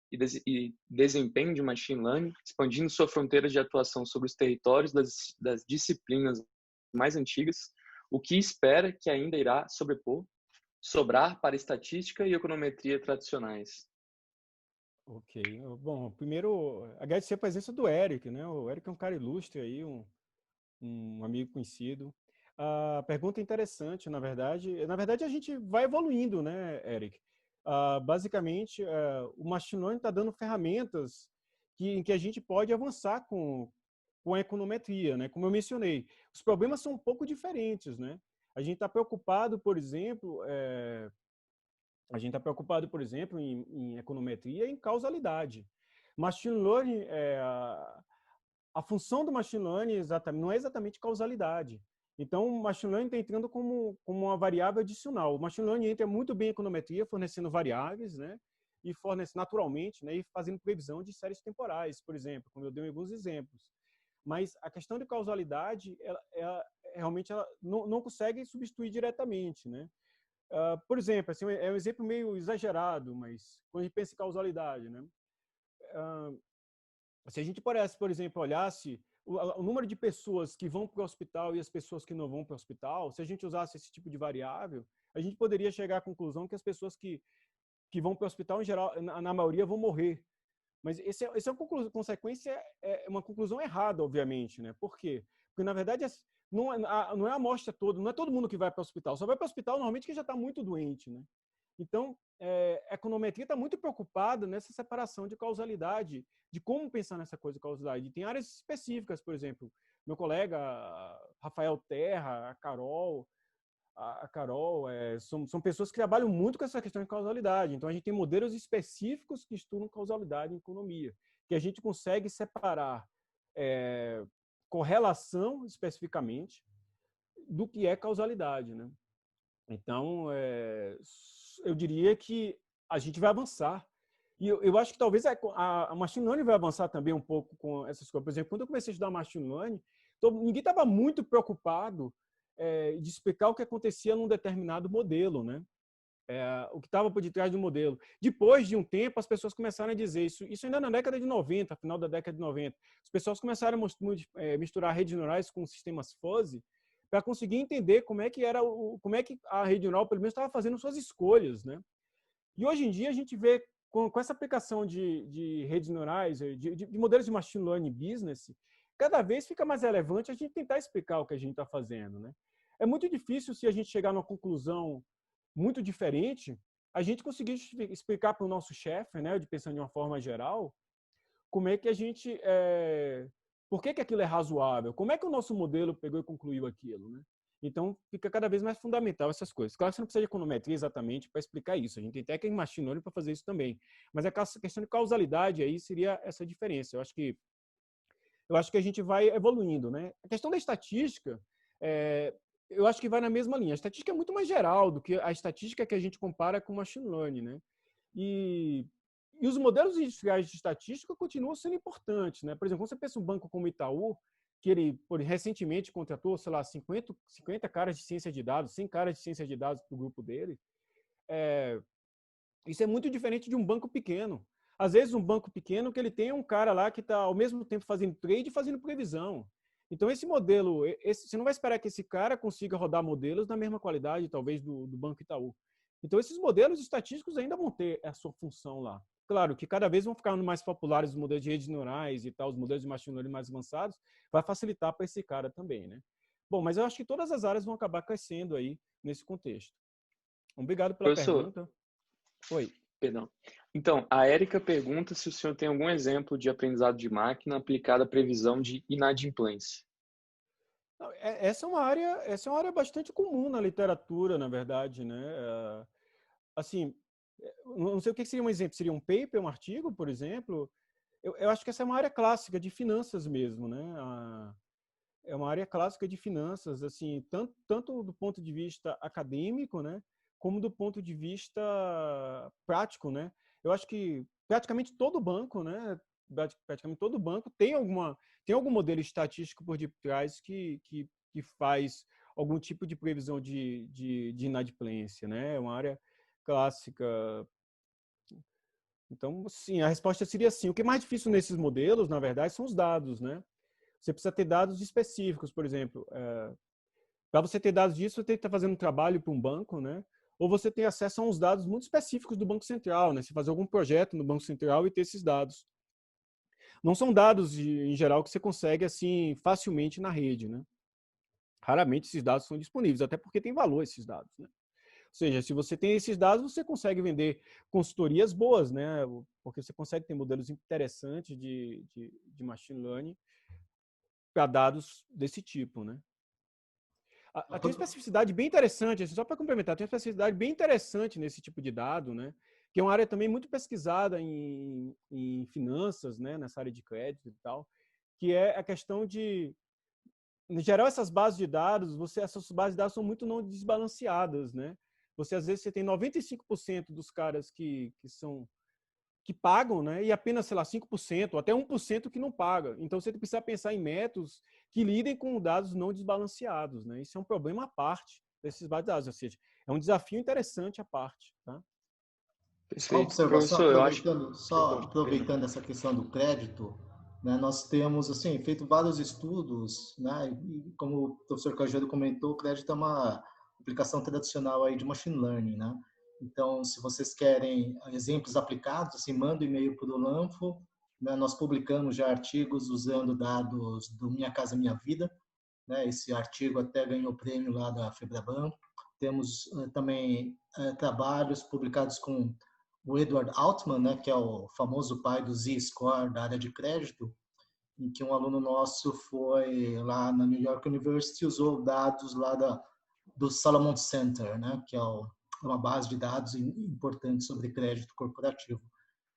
e desempenho de machine learning, expandindo sua fronteira de atuação sobre os territórios das disciplinas mais antigas, o que espera que ainda irá sobrar para estatística e econometria tradicionais? Ok. Bom, primeiro, agradecer a presença do Eric, né? O Eric é um cara ilustre aí, um amigo conhecido. A pergunta é interessante, na verdade. Na verdade, a gente vai evoluindo, né, Eric? Basicamente, o machine learning está dando ferramentas em que a gente pode avançar com a econometria, né? Como eu mencionei, os problemas são um pouco diferentes, né? A gente está preocupado, por exemplo, em econometria e em causalidade. Machine learning, a função do machine learning não é exatamente causalidade. Então, o machine learning está entrando como uma variável adicional. O machine learning entra muito bem em econometria, fornecendo variáveis, né? E fornece naturalmente, né? E fazendo previsão de séries temporais, por exemplo, como eu dei alguns exemplos. Mas a questão de causalidade, realmente ela não consegue substituir diretamente, né? Por exemplo, assim, é um exemplo meio exagerado, mas quando a gente pensa em causalidade, né? Se a gente pudesse, por exemplo, olhasse o número de pessoas que vão para o hospital e as pessoas que não vão para o hospital, se a gente usasse esse tipo de variável, a gente poderia chegar à conclusão que as pessoas que vão para o hospital, em geral, na maioria, vão morrer. Mas essa é uma consequência, é uma conclusão errada, obviamente, né? Por quê? Porque, na verdade, não é a amostra toda, não é todo mundo que vai para o hospital. Só vai para o hospital, normalmente, quem já está muito doente, né? Então, a econometria está muito preocupada nessa separação de causalidade, de como pensar nessa coisa de causalidade. E tem áreas específicas, por exemplo, meu colega Rafael Terra, a Carol, são pessoas que trabalham muito com essa questão de causalidade. Então, a gente tem modelos específicos que estudam causalidade em economia, que a gente consegue separar correlação especificamente do que é causalidade, né? Então, eu diria que a gente vai avançar. E eu acho que talvez a machine learning vai avançar também um pouco com essas coisas. Por exemplo, quando eu comecei a estudar machine learning, ninguém estava muito preocupado de explicar o que acontecia num determinado modelo, né? O que estava por detrás do modelo. Depois de um tempo, as pessoas começaram a dizer isso ainda na década de 90, final da década de 90. As pessoas começaram a misturar redes neurais com sistemas fuzzy para conseguir entender como é que a rede neural, pelo menos, estava fazendo suas escolhas, né? E hoje em dia a gente vê com essa aplicação de redes neurais, de modelos de machine learning business, cada vez fica mais relevante a gente tentar explicar o que a gente está fazendo, né? É muito difícil se a gente chegar numa conclusão muito diferente, a gente conseguir explicar para o nosso chefe, né, de pensando de uma forma geral, como é que a gente, por que aquilo é razoável, como é que o nosso modelo pegou e concluiu aquilo, né? Então, fica cada vez mais fundamental essas coisas. Claro que você não precisa de econometria exatamente para explicar isso. A gente tem técnica em machine learning para fazer isso também. Mas a questão de causalidade aí seria essa diferença. Eu acho que a gente vai evoluindo, né? A questão da estatística, eu acho que vai na mesma linha. A estatística é muito mais geral do que a estatística que a gente compara com o machine learning, né? E os modelos industriais de estatística continuam sendo importantes, né? Por exemplo, quando você pensa um banco como o Itaú, que ele recentemente contratou, sei lá, 50 caras de ciência de dados, 100 caras de ciência de dados para o grupo dele, isso é muito diferente de um banco pequeno. Às vezes, um banco pequeno que ele tem um cara lá que está ao mesmo tempo fazendo trade e fazendo previsão. Então, esse modelo, você não vai esperar que esse cara consiga rodar modelos na mesma qualidade, talvez, do Banco Itaú. Então, esses modelos estatísticos ainda vão ter a sua função lá. Claro que cada vez vão ficar mais populares os modelos de redes neurais e tal, os modelos de machine learning mais avançados, vai facilitar para esse cara também, né? Bom, mas eu acho que todas as áreas vão acabar crescendo aí nesse contexto. Obrigado pela Professor, pergunta. Oi. perdão. Então, a Érica pergunta se o senhor tem algum exemplo de aprendizado de máquina aplicado à previsão de inadimplência. Essa é uma área bastante comum na literatura, na verdade, né? Assim, não sei o que seria um exemplo. Seria um paper, um artigo, por exemplo? Eu acho que essa é uma área clássica de finanças mesmo, né? é uma área clássica de finanças, assim, tanto do ponto de vista acadêmico, né, como do ponto de vista prático, né? Eu acho que praticamente todo banco, né, praticamente todo banco tem algum modelo estatístico por detrás que faz algum tipo de previsão de inadimplência, né? É uma área clássica. Então, sim, a resposta seria sim. O que é mais difícil nesses modelos, na verdade, são os dados, né? Você precisa ter dados específicos, por exemplo. Para você ter dados disso, você tem que estar fazendo um trabalho para um banco, né? Ou você tem acesso a uns dados muito específicos do Banco Central, né? Você fazer algum projeto no Banco Central e ter esses dados. Não são dados, em geral, que você consegue assim facilmente na rede, né? Raramente esses dados são disponíveis, até porque tem valor esses dados, né? Ou seja, se você tem esses dados, você consegue vender consultorias boas, né? Porque você consegue ter modelos interessantes de machine learning para dados desse tipo, né? Tem uma especificidade bem interessante, assim, só para complementar, tem uma especificidade bem interessante nesse tipo de dado, né? Que é uma área também muito pesquisada em finanças, né? Nessa área de crédito e tal, que é a questão de, em geral, essas bases de dados, essas bases de dados são muito não desbalanceadas, né? Às vezes, você tem 95% dos caras que pagam, né? E apenas, sei lá, 5% ou até 1% que não paga. Então, você precisa pensar em métodos que lidem com dados não desbalanceados, né? Isso é um problema à parte desses bases de dados, ou seja, é um desafio interessante à parte, tá? Só uma Perfeito. observação, Professor, eu acho... Perdão. aproveitando essa questão do crédito, né, nós temos assim feito vários estudos, né, e como o professor Cajado comentou, o crédito é uma aplicação tradicional aí de machine learning, né? Então, se vocês querem exemplos aplicados, assim, manda um e-mail para o Lanfo, né, nós publicamos já artigos usando dados do Minha Casa Minha Vida, né? Esse artigo até ganhou prêmio lá da Febraban. Temos também trabalhos publicados com o Edward Altman, né, que é o famoso pai do Z-Score da área de crédito, em que um aluno nosso foi lá na New York University e usou dados lá do Salomon Center, né, que é uma base de dados importante sobre crédito corporativo.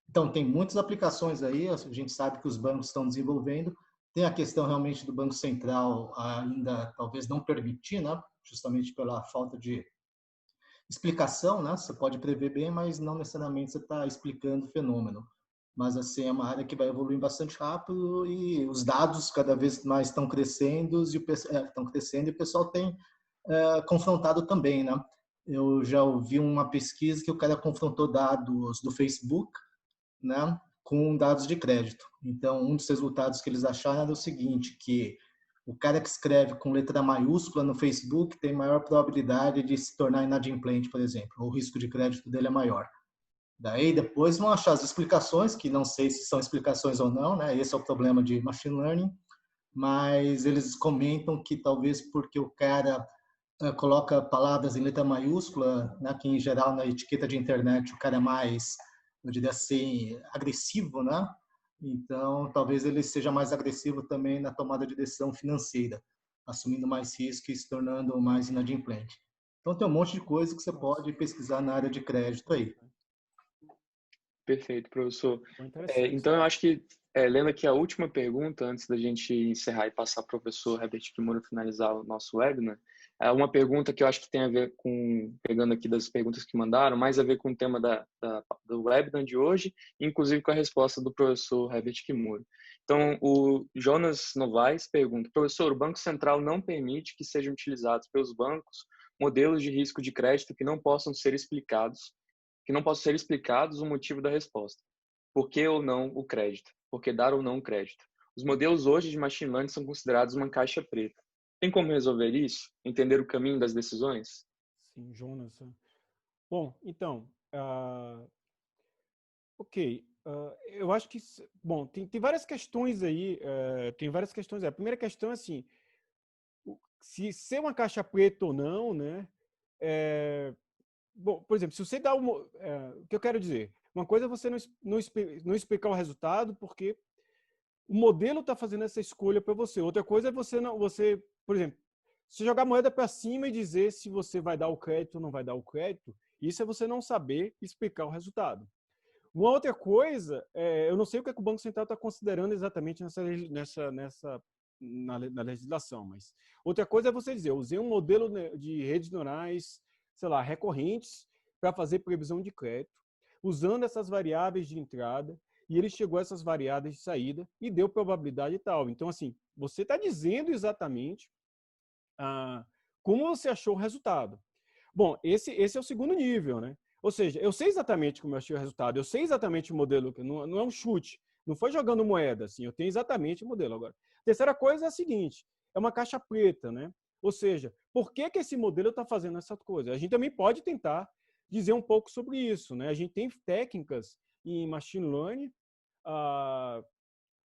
Então, tem muitas aplicações aí, a gente sabe que os bancos estão desenvolvendo. Tem a questão realmente do Banco Central ainda talvez não permitir, né, justamente pela falta de explicação, né? Você pode prever bem, mas não necessariamente você está explicando o fenômeno. Mas assim é uma área que vai evoluir bastante rápido e os dados cada vez mais estão crescendo e o pessoal tem confrontado também, né? Eu já ouvi uma pesquisa que o cara confrontou dados do Facebook, né, com dados de crédito. Então, um dos resultados que eles acharam era o seguinte, que o cara que escreve com letra maiúscula no Facebook tem maior probabilidade de se tornar inadimplente, por exemplo, ou o risco de crédito dele é maior. Daí depois vão achar as explicações, que não sei se são explicações ou não, né? Esse é o problema de machine learning, mas eles comentam que talvez porque o cara coloca palavras em letra maiúscula, né, que em geral na etiqueta de internet o cara é mais, eu diria assim, agressivo, né? Então, talvez ele seja mais agressivo também na tomada de decisão financeira, assumindo mais risco e se tornando mais inadimplente. Então, tem um monte de coisa que você pode pesquisar na área de crédito aí. Perfeito, professor. Interessante. Então, eu acho que, lendo aqui a última pergunta, antes da gente encerrar e passar para o professor Herbert Kimura finalizar o nosso webinar, é uma pergunta que eu acho que tem a ver com, pegando aqui das perguntas que mandaram, mais a ver com o tema do webinar de hoje, inclusive com a resposta do professor Herbert Kimura. Então, o Jonas Novaes pergunta, professor, o Banco Central não permite que sejam utilizados pelos bancos modelos de risco de crédito que não possam ser explicados o motivo da resposta. Por que ou não o crédito? Por que dar ou não o crédito? Os modelos hoje de machine learning são considerados uma caixa preta. Tem como resolver isso? Entender o caminho das decisões? Sim, Jonas. Bom, então, ok. Eu acho que, bom, tem várias questões aí. Tem várias questões aí. A primeira questão é assim, se ser uma caixa preta ou não, né? Bom, por exemplo, se você dá o que eu quero dizer, uma coisa é você não explicar o resultado porque o modelo está fazendo essa escolha para você. Outra coisa é por exemplo, se jogar a moeda para cima e dizer se você vai dar o crédito ou não vai dar o crédito, isso é você não saber explicar o resultado. Uma outra coisa, eu não sei o que o Banco Central está considerando exatamente nessa na legislação. Mas outra coisa é você dizer, eu usei um modelo de redes neurais, sei lá, recorrentes para fazer previsão de crédito, usando essas variáveis de entrada, e ele chegou a essas variáveis de saída e deu probabilidade tal. Então, assim, você está dizendo exatamente como você achou o resultado. Bom, esse é o segundo nível, né? Ou seja, eu sei exatamente como eu achei o resultado, eu sei exatamente o modelo, não é um chute, não foi jogando moeda, assim, eu tenho exatamente o modelo. Agora, a terceira coisa é a seguinte, é uma caixa preta, né? Ou seja, por que esse modelo está fazendo essa coisa? A gente também pode tentar dizer um pouco sobre isso, né? A gente tem técnicas em machine learning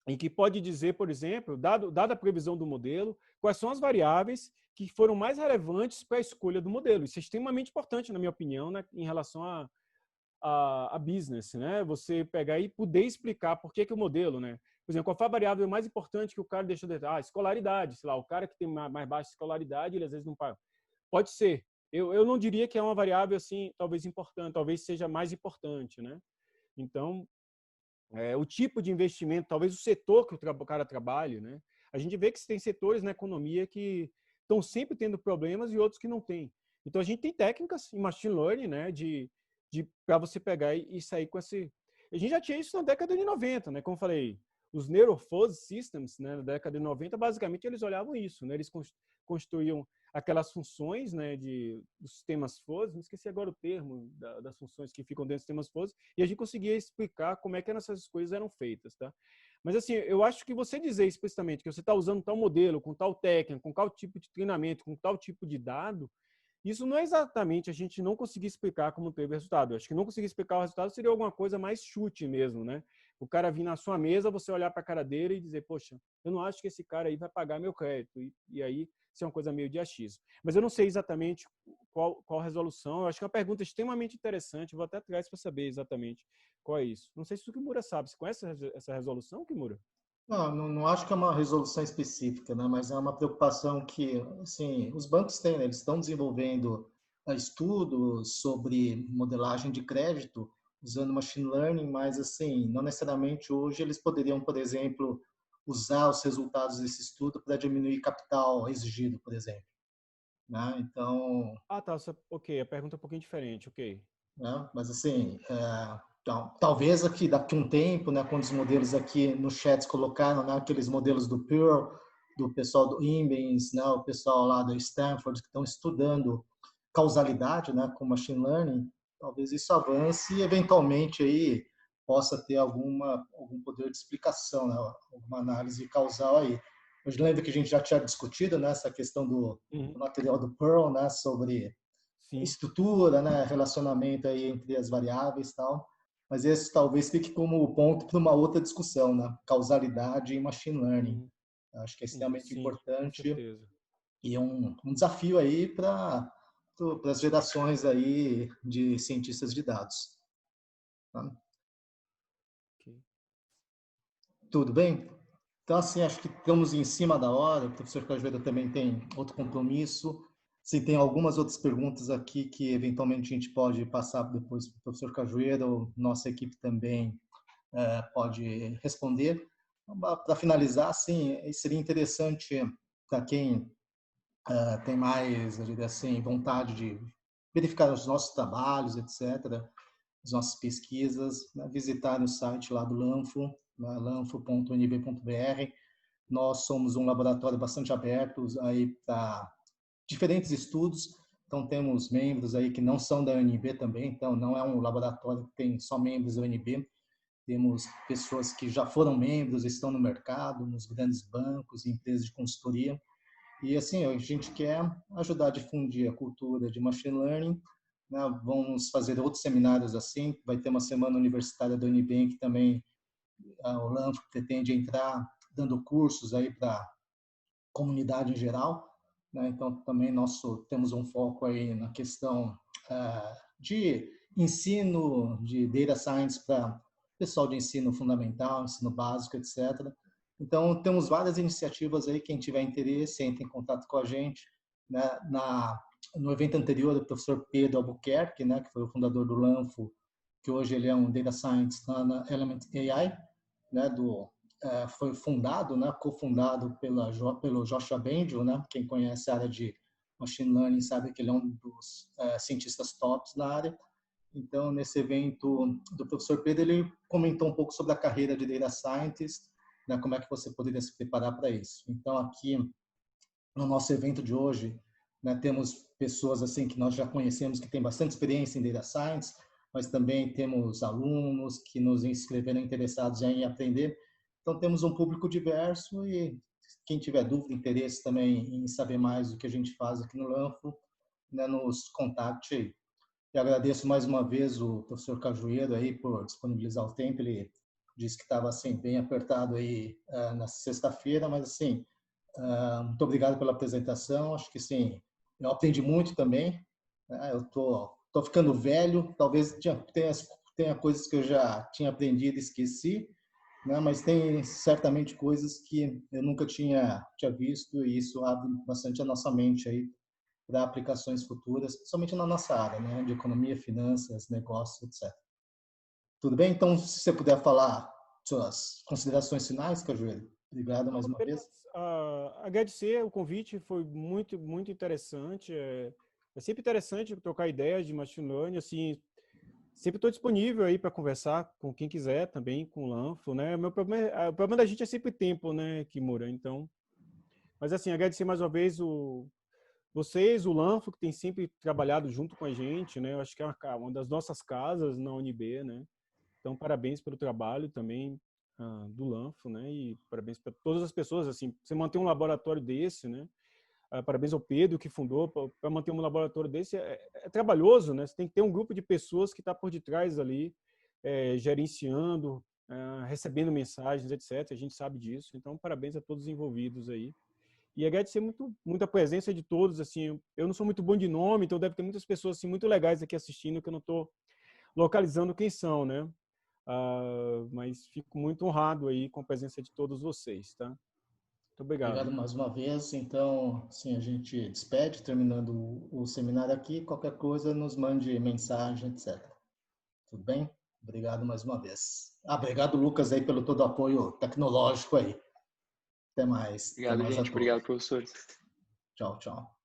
em que pode dizer, por exemplo, dada a previsão do modelo, quais são as variáveis que foram mais relevantes para a escolha do modelo. Isso é extremamente importante, na minha opinião, né, em relação a business, né? Você pegar e poder explicar por que o modelo, né? Por exemplo, qual foi a variável mais importante que o cara deixou de... escolaridade, sei lá, o cara que tem mais baixa escolaridade, ele às vezes não paga. Pode ser. Eu não diria que é uma variável, assim, talvez importante, talvez seja mais importante, né? Então, o tipo de investimento, talvez o setor que o cara trabalhe, né? A gente vê que tem setores na economia que estão sempre tendo problemas e outros que não têm. Então, a gente tem técnicas em machine learning, né? Para você pegar e sair com esse... A gente já tinha isso na década de 90, né? Como eu falei, os Neurofuzz Systems, né? Na década de 90, basicamente, eles olhavam isso, né? Eles construíam aquelas funções, né, dos sistemas fuzz, me esqueci agora o termo das funções que ficam dentro dos sistemas fuzz, e a gente conseguia explicar como é que essas coisas eram feitas, tá? Mas assim, eu acho que você dizer explicitamente que você está usando tal modelo, com tal técnica, com tal tipo de treinamento, com tal tipo de dado, isso não é exatamente a gente não conseguir explicar como teve resultado. Eu acho que não conseguir explicar o resultado seria alguma coisa mais chute mesmo, né? O cara vir na sua mesa, você olhar para a cara dele e dizer, poxa, eu não acho que esse cara aí vai pagar meu crédito. E aí, isso é uma coisa meio de achismo. Mas eu não sei exatamente qual resolução. Eu acho que é uma pergunta extremamente interessante. Vou até atrás para saber exatamente qual é isso. Não sei se o Kimura sabe. Você conhece essa resolução, Kimura? Não acho que é uma resolução específica, né? Mas é uma preocupação que, assim, os bancos têm, né? Eles estão desenvolvendo estudos sobre modelagem de crédito usando machine learning, mas, assim, não necessariamente hoje eles poderiam, por exemplo, usar os resultados desse estudo para diminuir capital exigido, por exemplo, né? Então, Tá. Ok, a pergunta é um pouquinho diferente. Ok. né? Mas assim, então, talvez daqui a um tempo, né, quando os modelos aqui no chat colocaram, né, aqueles modelos do Pearl, do pessoal do Imbens, né, o pessoal lá da Stanford que estão estudando causalidade, né, com machine learning, talvez isso avance e eventualmente aí possa ter algum poder de explicação, né, alguma análise causal aí. Eu lembro que a gente já tinha discutido, né, essa questão do material do Pearl, né, sobre Sim. estrutura, né, relacionamento aí entre as variáveis e tal, mas esse talvez fique como ponto para uma outra discussão, né, causalidade e machine learning. Acho que é extremamente Sim, com importante certeza. e é um desafio aí para as gerações aí de cientistas de dados. Tá? Okay. Tudo bem? Então, assim, acho que estamos em cima da hora. O professor Cajueiro também tem outro compromisso. Se tem algumas outras perguntas aqui que, eventualmente, a gente pode passar depois para o professor Cajueiro, nossa equipe também pode responder. Para finalizar, assim, seria interessante para quem tem mais, eu diria assim, vontade de verificar os nossos trabalhos, etc., as nossas pesquisas, né, visitar o site lá do Lanfo, né, lanfo.unib.br. Nós somos um laboratório bastante aberto aí para diferentes estudos. Então, temos membros aí que não são da UNB também. Então, não é um laboratório que tem só membros da UNB. Temos pessoas que já foram membros, estão no mercado, nos grandes bancos, empresas de consultoria. E, assim, a gente quer ajudar a difundir a cultura de machine learning. Né? Vamos fazer outros seminários assim. Vai ter uma semana universitária da UNB que também o Lanfo pretende entrar dando cursos aí para comunidade em geral, né? Então também temos um foco aí na questão de ensino de data science para pessoal de ensino fundamental, ensino básico, etc. Então temos várias iniciativas aí, quem tiver interesse entre em contato com a gente, né? No evento anterior o professor Pedro Albuquerque, né, que foi o fundador do Lanfo, que hoje ele é um data scientist na Element AI, né, do foi fundado, né, cofundado pelo Joshua Bengio, né? Quem conhece a área de Machine Learning sabe que ele é um dos cientistas tops na área. Então, nesse evento do professor Pedro, ele comentou um pouco sobre a carreira de Data Scientist, né, como é que você poderia se preparar para isso. Então, aqui no nosso evento de hoje, né, temos pessoas assim que nós já conhecemos que têm bastante experiência em Data Science, mas também temos alunos que nos inscreveram interessados em aprender. Então, temos um público diverso e quem tiver dúvida, interesse também em saber mais do que a gente faz aqui no Lanfo, né, nos contacte aí. E agradeço mais uma vez o professor Cajueiro aí por disponibilizar o tempo. Ele disse que estava assim bem apertado aí na sexta-feira, mas assim, muito obrigado pela apresentação. Acho que sim, eu aprendi muito também. Eu tô ficando velho, talvez tenha coisas que eu já tinha aprendido e esqueci, né? Mas tem certamente coisas que eu nunca tinha visto e isso abre bastante a nossa mente aí para aplicações futuras, principalmente na nossa área, né, de economia, finanças, negócios, etc. Tudo bem? Então, se você puder falar suas considerações finais, Cajueiro. Obrigado mais uma vez. Agradecer o convite, foi muito, muito interessante. É sempre interessante trocar ideias de machine learning, assim, sempre estou disponível aí para conversar com quem quiser, também com o Lanfo, né? O problema da gente é sempre tempo, né, Kimura? Então, mas assim, agradecer mais uma vez vocês, o Lanfo, que tem sempre trabalhado junto com a gente, né? Eu acho que é uma das nossas casas na UNB, né? Então, parabéns pelo trabalho também do Lanfo, né? E parabéns para todas as pessoas, assim, você manter um laboratório desse, né? Parabéns ao Pedro, que fundou, para manter um laboratório desse é trabalhoso, né? Você tem que ter um grupo de pessoas que está por detrás ali, gerenciando, recebendo mensagens, etc. A gente sabe disso. Então, parabéns a todos os envolvidos aí. E agradecer muito a presença de todos, assim, eu não sou muito bom de nome, então deve ter muitas pessoas assim, muito legais aqui assistindo que eu não estou localizando quem são, né? Mas fico muito honrado aí com a presença de todos vocês, tá? Muito obrigado. Obrigado mais uma vez. Então, assim, a gente despede, terminando o seminário aqui. Qualquer coisa, nos mande mensagem, etc. Tudo bem? Obrigado mais uma vez. Obrigado, Lucas, aí pelo todo o apoio tecnológico aí. Até mais. Obrigado, Até mais gente. Obrigado, professores. Tchau, tchau.